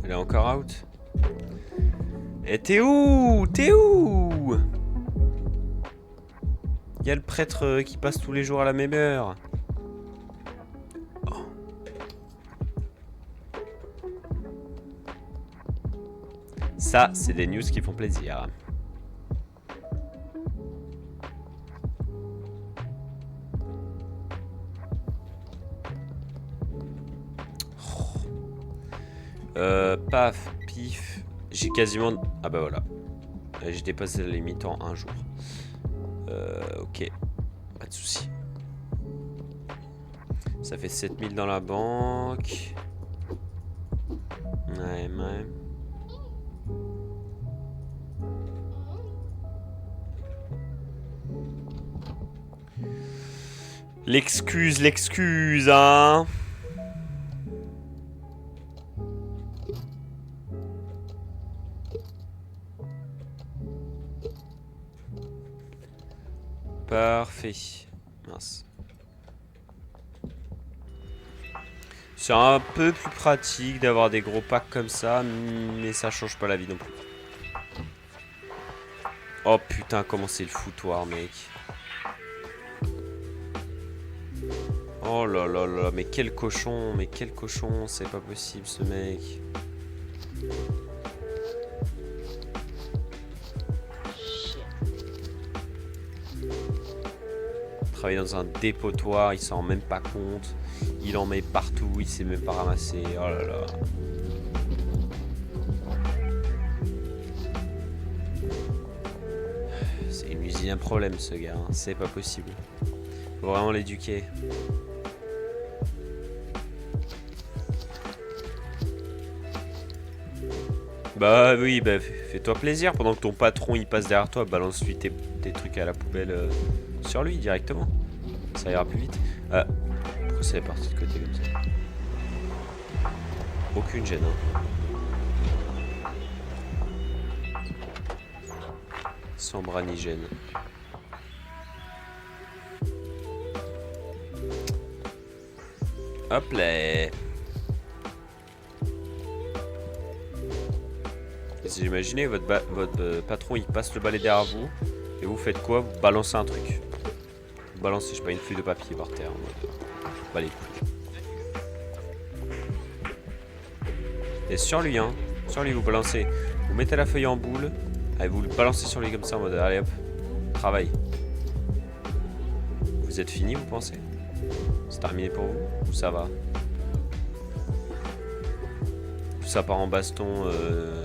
Elle est encore out. Et t'es où? T'es où? Il y a le prêtre qui passe tous les jours à la même heure. Oh. Ça, c'est des news qui font plaisir. Paf, pif. J'ai quasiment... Ah bah voilà. J'ai dépassé la limite en un jour. Ok. Pas de soucis. Ça fait 7000 dans la banque. Ouais, ouais. L'excuse, hein. Parfait. Mince. C'est un peu plus pratique d'avoir des gros packs comme ça, mais ça change pas la vie non plus. Oh putain, comment c'est le foutoir, mec. Oh là là là, mais quel cochon, c'est pas possible ce mec. Travailler dans un dépotoir, il s'en rend même pas compte. Il en met partout, il sait même pas ramasser. Oh là là. C'est une usine à problème ce gars, hein. C'est pas possible. Faut vraiment l'éduquer. Bah oui, bah fais-toi plaisir pendant que ton patron il passe derrière toi, balance-lui tes trucs à la poubelle sur lui directement. Ça ira plus vite. Pourquoi c'est parti de côté comme ça? Aucune gêne. Hein. Sans bras ni gêne. Hop là. Vous imaginez, votre patron il passe le balai derrière vous et vous faites quoi? Vous balancez un truc. Vous balancez, je sais pas, une feuille de papier par terre. Bah les couilles. Et sur lui, hein. Sur lui, vous balancez. Vous mettez la feuille en boule. Et vous le balancez sur lui comme ça en mode allez hop. Travail. Vous êtes fini, vous pensez? C'est terminé pour vous? Ou ça va? Tout ça part en baston. Le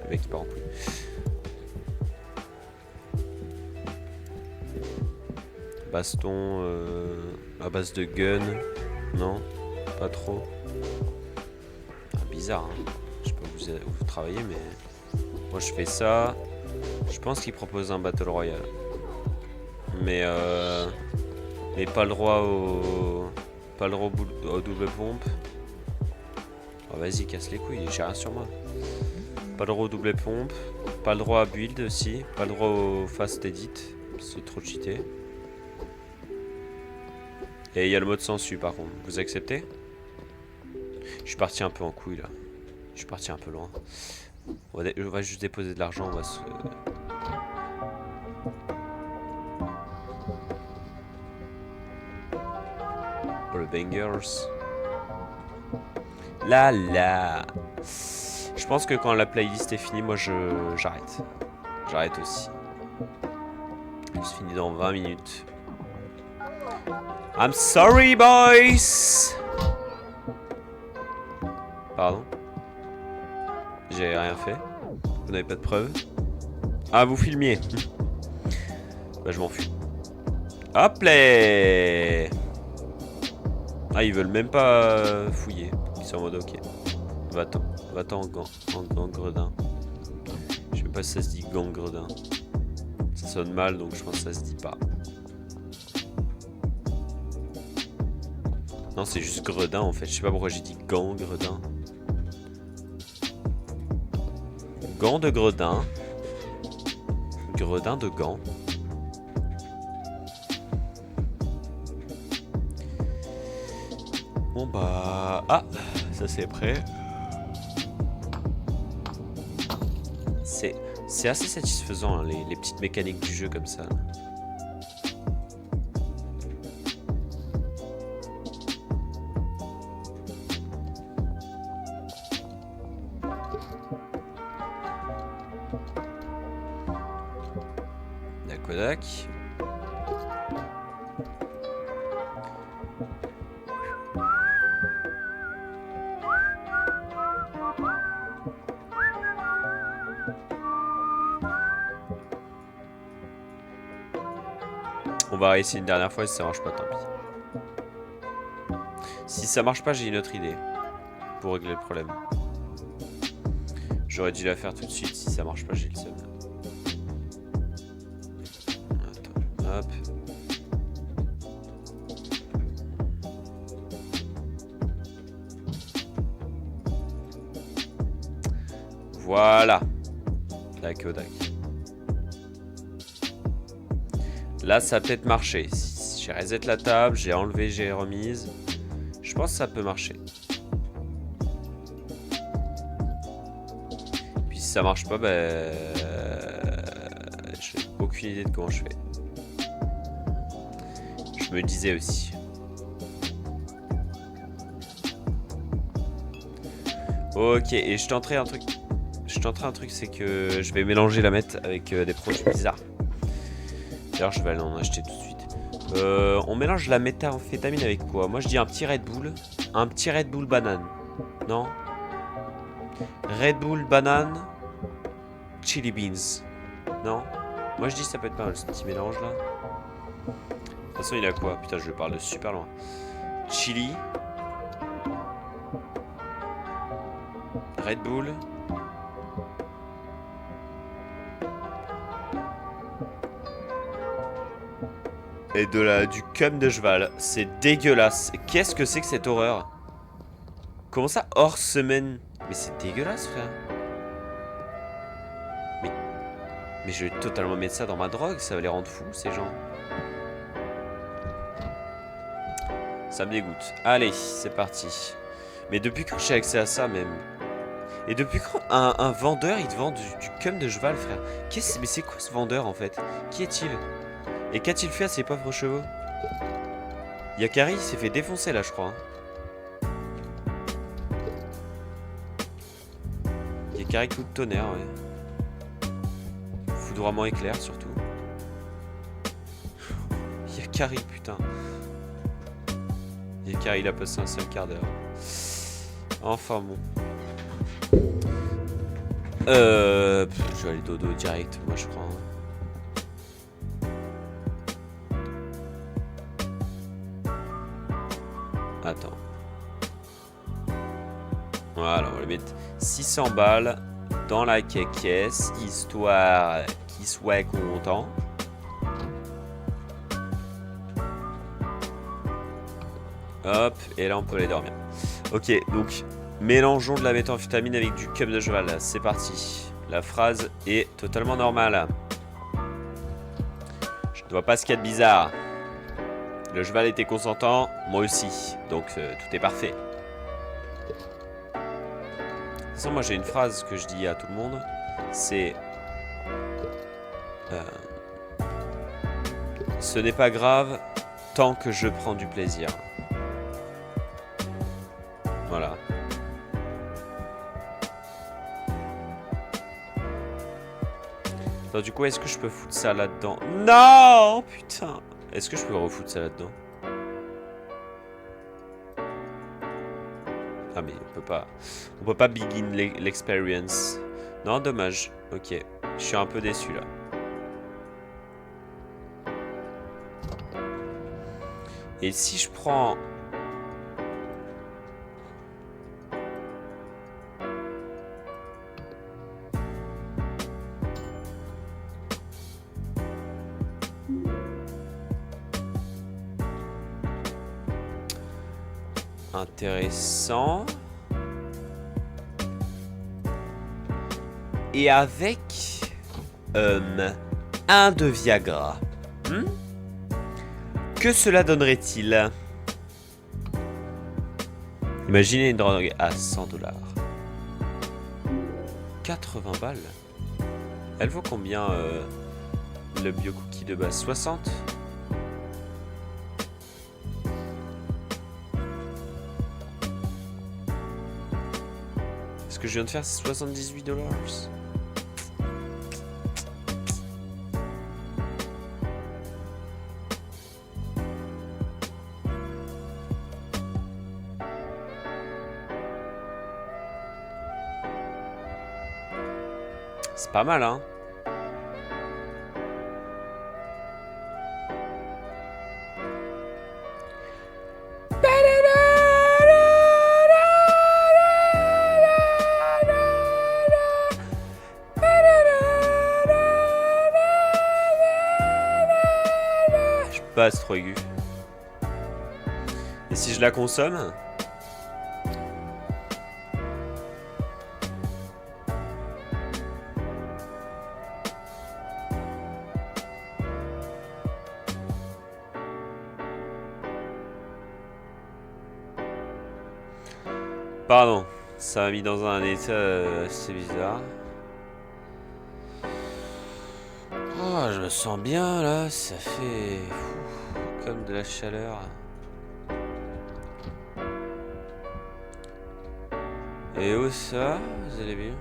mec il part en couille. Baston à base de gun. Non, pas trop. Ah, bizarre, hein. Je sais pas où vous travaillez, mais moi je fais ça. Je pense qu'il propose un Battle Royale. Mais pas le droit au double pompe. Oh, vas-y, casse les couilles, j'ai rien sur moi. Pas le droit au double pompe. Pas le droit à build aussi. Pas le droit au fast edit. C'est trop cheaté. Et il y a le mode sensu par contre. Vous acceptez? Je suis parti un peu en couille là. Je suis parti un peu loin. On va juste déposer de l'argent. On va se... Oh, le bangers. Là là. Je pense que quand la playlist est finie, moi j'arrête. J'arrête aussi. Elle se finit dans 20 minutes. I'm sorry, boys! Pardon? J'ai rien fait. Vous n'avez pas de preuves? Ah, vous filmiez. Bah, je m'en fous. Hop là! Ah, ils veulent même pas fouiller. Ils sont en mode ok. Va-t'en en gangredin. Je sais pas si ça se dit gangredin. Ça sonne mal, donc je pense que ça se dit pas. Non, c'est juste gredin en fait. Je sais pas pourquoi j'ai dit gangredin. Gant de gredin. Gredin de gant. Bon bah... Ah, ça c'est prêt. C'est assez satisfaisant hein, les petites mécaniques du jeu comme ça. Dakodak. On va réessayer une dernière fois, si ça marche pas, tant pis. Si ça marche pas, j'ai une autre idée pour régler le problème. J'aurais dû la faire tout de suite, si ça marche pas, j'ai le seum. Attends, hop. Voilà. Tac au tac. Là, ça a peut-être marché. J'ai reset la table, j'ai enlevé, j'ai remise. Je pense que ça peut marcher. Puis si ça marche pas, ben... j'ai aucune idée de comment je fais. Je me disais aussi. Ok, et je tenterai un truc. C'est que je vais mélanger la meth avec des produits bizarres. D'ailleurs, je vais aller en acheter tout de suite. On mélange la méthamphétamine avec quoi? Moi, je dis un petit Red Bull. Un petit Red Bull banane. Non? Red Bull banane. Chili beans. Non? Moi, je dis ça peut être pas mal, ce petit mélange là. De toute façon, il a quoi? Putain, je parle de super loin. Chili. Red Bull. Et du cum de cheval. C'est dégueulasse. Qu'est-ce que c'est que cette horreur? Comment ça, hors semaine? Mais c'est dégueulasse, frère. Mais je vais totalement mettre ça dans ma drogue. Ça va les rendre fous, ces gens. Ça me dégoûte. Allez, c'est parti. Mais depuis quand j'ai accès à ça, même? Et depuis quand un vendeur, il te vend du cum de cheval, frère? Mais c'est quoi ce vendeur, en fait? Qui est-il? Et qu'a-t-il fait à ses pauvres chevaux? Yakari s'est fait défoncer là, je crois. Yakari coup de tonnerre, ouais. Foudroiement éclair, surtout. Yakari, putain. Yakari, il a passé un seul quart d'heure. Enfin bon. Je vais aller dodo direct, moi, je crois. Attends. Voilà, on va les mettre 600 balles dans la caisse, histoire qu'il soit content. Hop, et là on peut aller dormir. Ok, donc mélangeons de la méthamphétamine avec du cum de cheval. C'est parti. La phrase est totalement normale. Je ne vois pas ce qu'il y a de bizarre. Le cheval était consentant, moi aussi. Donc tout est parfait. De toute façon, moi j'ai une phrase que je dis à tout le monde. C'est... ce n'est pas grave tant que je prends du plaisir. Voilà. Alors, du coup, est-ce que je peux foutre ça là-dedans? Non, putain. Est-ce que je peux refoutre ça là-dedans? Ah mais on peut pas begin l'experience. Non, dommage. Ok, je suis un peu déçu là. Et si je prends... Intéressant. Et avec un de Viagra. Que cela donnerait-il? Imaginez une drogue à 100 $. 80 balles. Elle vaut combien le bio-cookie de base? 60? Ce que je viens de faire, c'est 78 $. C'est pas mal, hein? C'est trop aigu. Et si je la consomme? Pardon, ça m'a mis dans un état assez bizarre. Oh, je me sens bien là, ça fait comme de la chaleur. Et où ça? Vous allez bien?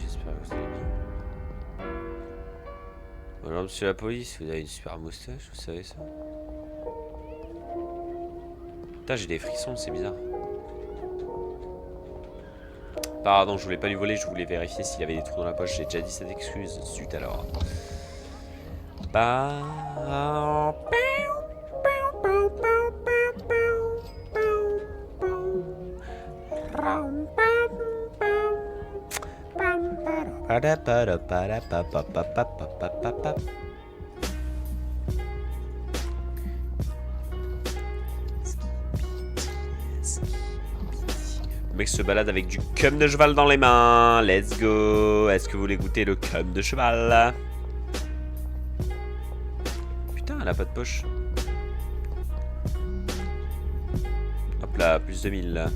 J'espère que vous allez bien. Bonjour monsieur la police, vous avez une super moustache, vous savez ça? Putain, j'ai des frissons, c'est bizarre. Pardon, je voulais pas lui voler, je voulais vérifier s'il avait des trous dans la poche. J'ai déjà dit cette excuse. Zut alors. Le mec se balade avec du cum de cheval dans les mains. Let's go. Est-ce que vous voulez goûter le cum de cheval? Putain, elle a pas de poche. Hop là, plus de 1000 là.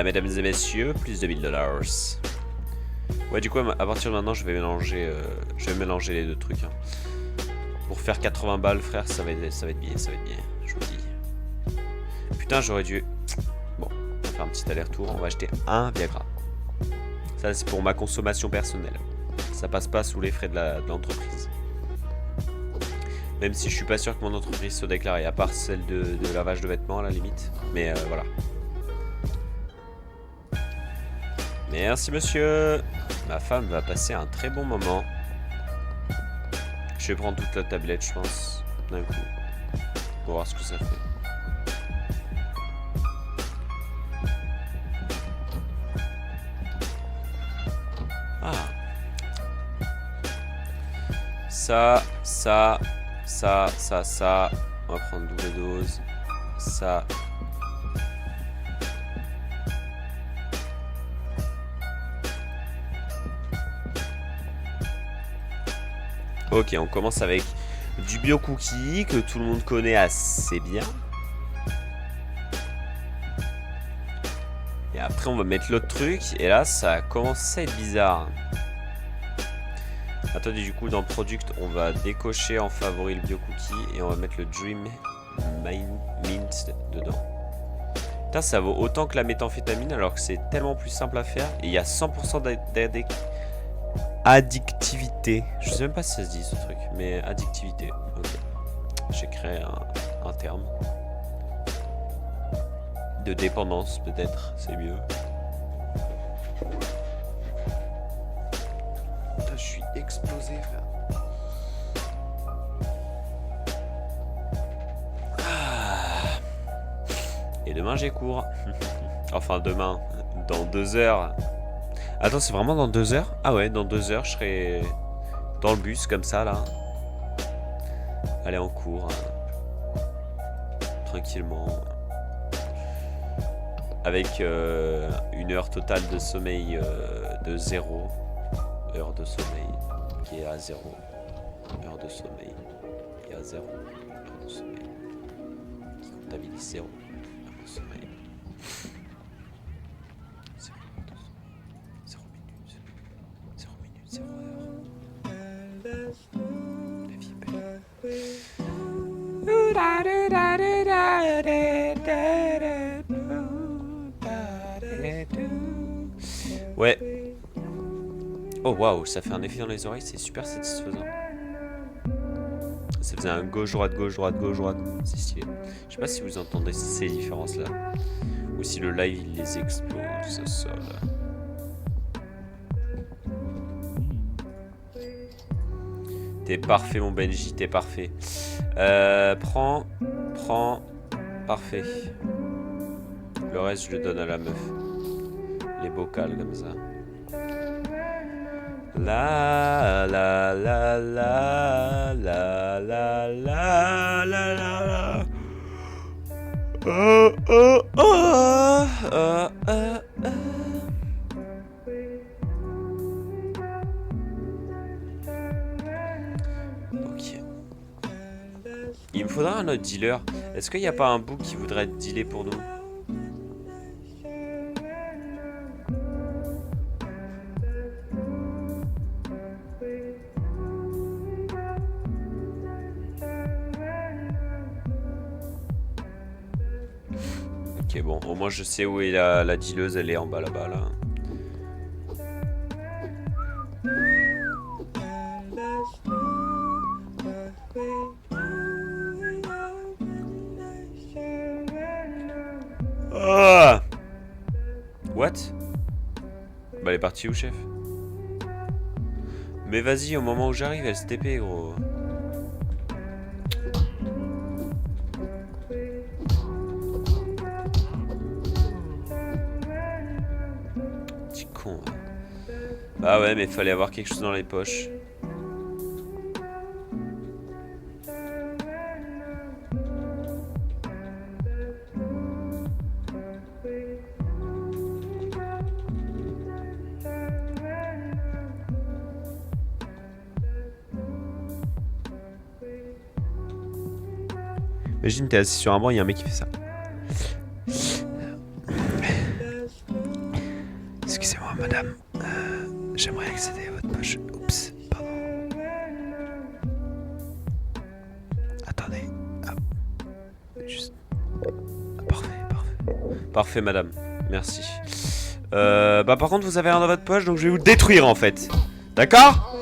Mesdames et messieurs, plus de 1000 $. Ouais, du coup, à partir de maintenant, je vais mélanger les deux trucs. Hein. Pour faire 80 balles, frère, ça va être bien, je vous le dis. Putain, j'aurais dû... Bon, on va faire un petit aller-retour, on va acheter un Viagra. Ça, c'est pour ma consommation personnelle. Ça passe pas sous les frais de l'entreprise. Même si je suis pas sûr que mon entreprise soit déclarée, à part celle de lavage de vêtements à la limite. Mais voilà. Merci monsieur. Ma femme va passer un très bon moment. Je vais prendre toute la tablette, je pense, d'un coup. Pour voir ce que ça fait. Ah. Ça. On va prendre double dose. Ça. Ok, on commence avec du bio cookie que tout le monde connaît assez bien. Et après, on va mettre l'autre truc. Et là, ça commence à être bizarre. Attendez, du coup, dans Product, on va décocher en favori le bio cookie. Et on va mettre le Dream Mint dedans. Putain, ça vaut autant que la méthamphétamine alors que c'est tellement plus simple à faire. Et il y a 100% addictivité. Je sais même pas si ça se dit ce truc, mais addictivité. Ok. J'ai créé un terme. De dépendance, peut-être, c'est mieux. Putain, je suis explosé, frère. Ah. Et demain, j'ai cours. Enfin, demain, dans 2 heures. Attends, c'est vraiment dans 2 heures? Ah ouais, dans 2 heures, je serai dans le bus, comme ça, là. Aller en cours. Tranquillement. Avec une heure totale de sommeil de 0. Heure de sommeil qui est à 0. Heure de sommeil qui est à 0. Heure de sommeil qui comptabilise 0. Heure de sommeil. 0 minutes. 0 minutes, 0 heure. La vie est belle. Ouais. Oh waouh, ça fait un effet dans les oreilles, c'est super satisfaisant. Ça faisait un gauche-droite, gauche-droite, gauche-droite. C'est stylé. Je sais pas si vous entendez ces différences là. Ou si le live il les explose au sol. T'es parfait mon Benji, t'es parfait. Prends. Parfait. Le reste je le donne à la meuf. Les bocals comme ça. La la la la la la la la la. Ok. Il me faudra un autre dealer. Est-ce qu'il n'y a pas un bout qui voudrait être dealé pour nous? Au moins je sais où est la dealeuse, elle est en bas là-bas là. Ah! What? Bah elle est partie où, chef? Mais vas-y, au moment où j'arrive, elle se TP, gros. Petit con. Hein. Bah ouais, mais fallait avoir quelque chose dans les poches. Imagine, t'es assis sur un banc, il y a un mec qui fait ça. Excusez-moi, madame. J'aimerais accéder à votre poche. Oups, pardon. Attendez. Ah. Juste. Ah, parfait, parfait. Parfait, madame. Merci. Bah, par contre, vous avez rien dans votre poche, donc je vais vous le détruire en fait. D'accord?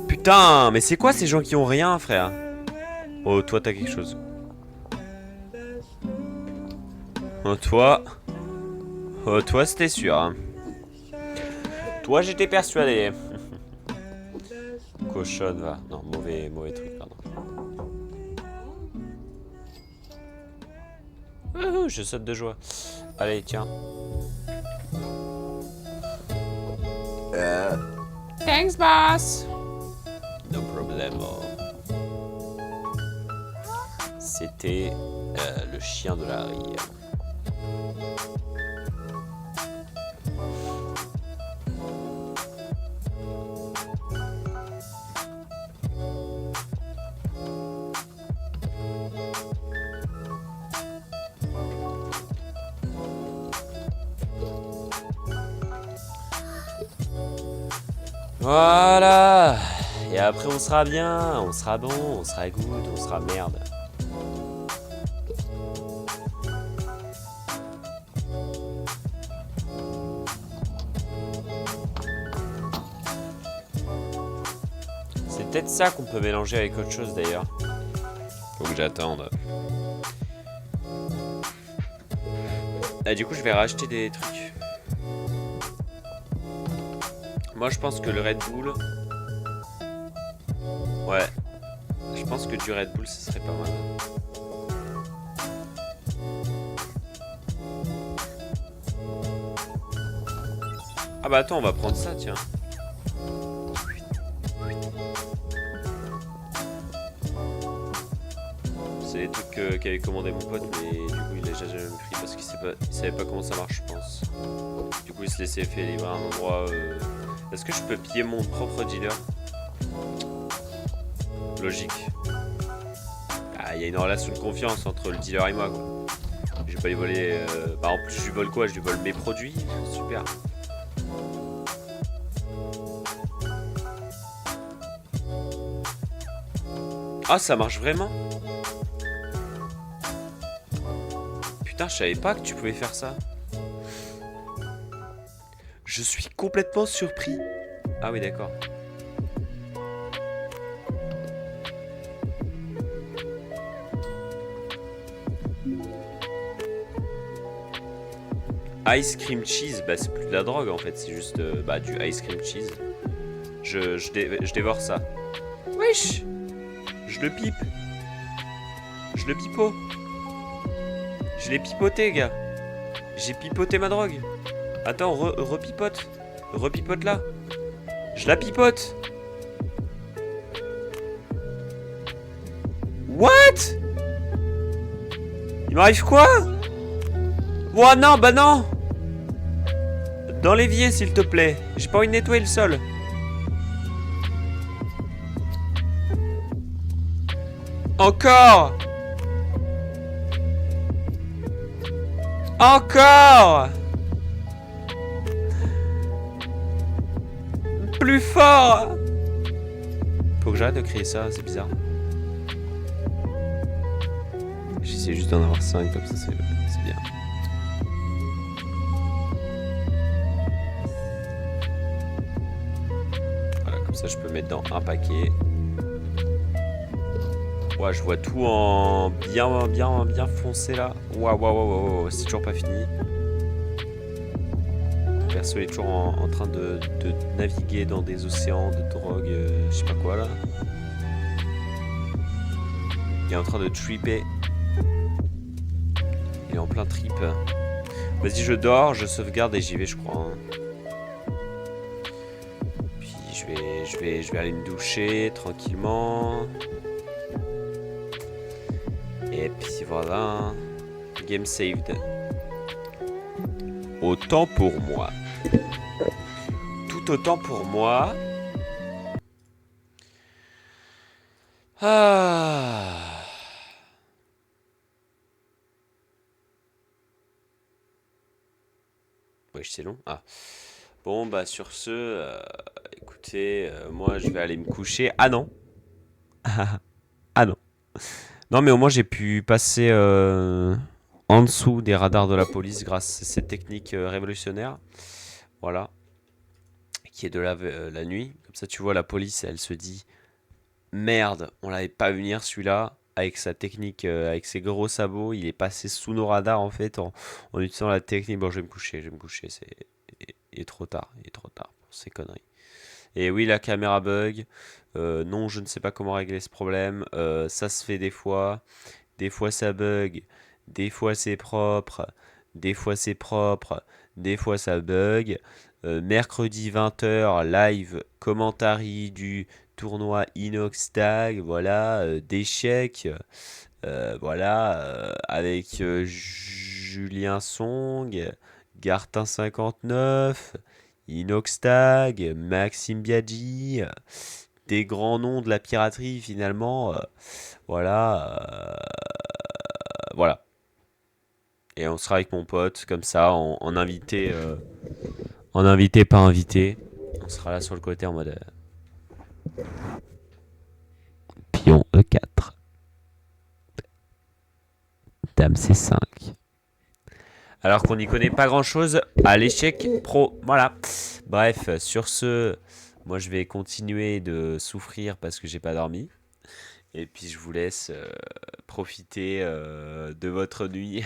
Putain, mais c'est quoi ces gens qui ont rien, frère? Oh, toi, t'as quelque chose. Oh, toi. Oh, toi, c'était sûr. Hein. Toi, j'étais persuadé. Cochonne, va. Non, mauvais truc, pardon. Je saute de joie. Allez, tiens. Thanks, boss. No problemo. C'était le chien de la rue. Voilà. Et après on sera bien, on sera bon, on sera good, on sera merde. C'est peut-être ça qu'on peut mélanger avec autre chose d'ailleurs. Faut que j'attende. Ah, du coup je vais racheter des trucs. Moi je pense que le Red Bull... Ouais. Je pense que du Red Bull ce serait pas mal. Ah bah attends, on va prendre ça, tiens. C'est les trucs qu'avait commandé mon pote, mais du coup il a jamais pris parce qu'il savait pas comment ça marche, je pense. Du coup il se laissait faire livrer à un endroit... Est-ce que je peux piller mon propre dealer? Logique. Ah, il y a une relation de confiance entre le dealer et moi, quoi. Je vais pas lui voler... Bah en plus je lui vole quoi? Je lui vole mes produits. Super. Ah, ça marche vraiment? Putain, je savais pas que tu pouvais faire ça. Je suis complètement surpris. Ah oui, d'accord. Ice cream cheese, bah c'est plus de la drogue en fait, c'est juste bah, du ice cream cheese. Je dévore ça. Wesh! Je le pipe. Je le pipo. Je l'ai pipoté, gars. J'ai pipoté ma drogue. Attends, repipote. Repipote là. Je la pipote. What? Il m'arrive quoi? Oh non, bah non. Dans l'évier, s'il te plaît. J'ai pas envie de nettoyer le sol. Encore. Encore. Plus fort. Faut que j'arrête de crier ça, c'est bizarre. J'essaie juste d'en avoir 5 comme ça, c'est bien. ça, je peux mettre dans un paquet. Ouais, je vois tout en bien foncé là. Waouh, waouh, waouh, waouh, c'est toujours pas fini. Perso est toujours en train de naviguer dans des océans de drogue, je sais pas quoi là. Il est en train de tripper. Il est en plein trip. Vas-y, je dors, je sauvegarde et j'y vais, je crois. Puis je vais aller me doucher tranquillement. Et puis voilà. Game saved. Autant pour moi. Tout autant pour moi. Ah. Wesh, c'est long. Ah. Bon, bah sur ce, écoutez, moi je vais aller me coucher. Ah non. Ah non. Non, mais au moins j'ai pu passer en dessous des radars de la police grâce à cette technique révolutionnaire. Voilà. Qui est de la nuit. Comme ça, tu vois, la police, elle se dit merde, on l'avait pas vu venir celui-là. Avec sa technique, avec ses gros sabots, il est passé sous nos radars en fait en utilisant la technique. Bon, je vais me coucher, il est trop tard, il est trop tard pour ces conneries. Et oui, la caméra bug. Non, je ne sais pas comment régler ce problème. Ça se fait des fois. Des fois ça bug. Des fois c'est propre. Des fois c'est propre. Des fois ça bug. Mercredi 20h, live commentary du tournoi Inox Tag. Voilà, d'échecs. Voilà, avec Julien Song, Gartin59, Inoxtag, Maxime Biaggi, des grands noms de la piraterie finalement. Voilà, voilà. Et on sera avec mon pote comme ça, en invité, en invité pas invité. On sera là sur le côté en mode pion E4, dame C5. Alors qu'on n'y connaît pas grand chose à l'échec pro. Voilà. Bref, sur ce, moi je vais continuer de souffrir parce que j'ai pas dormi. Et puis je vous laisse profiter de votre nuit.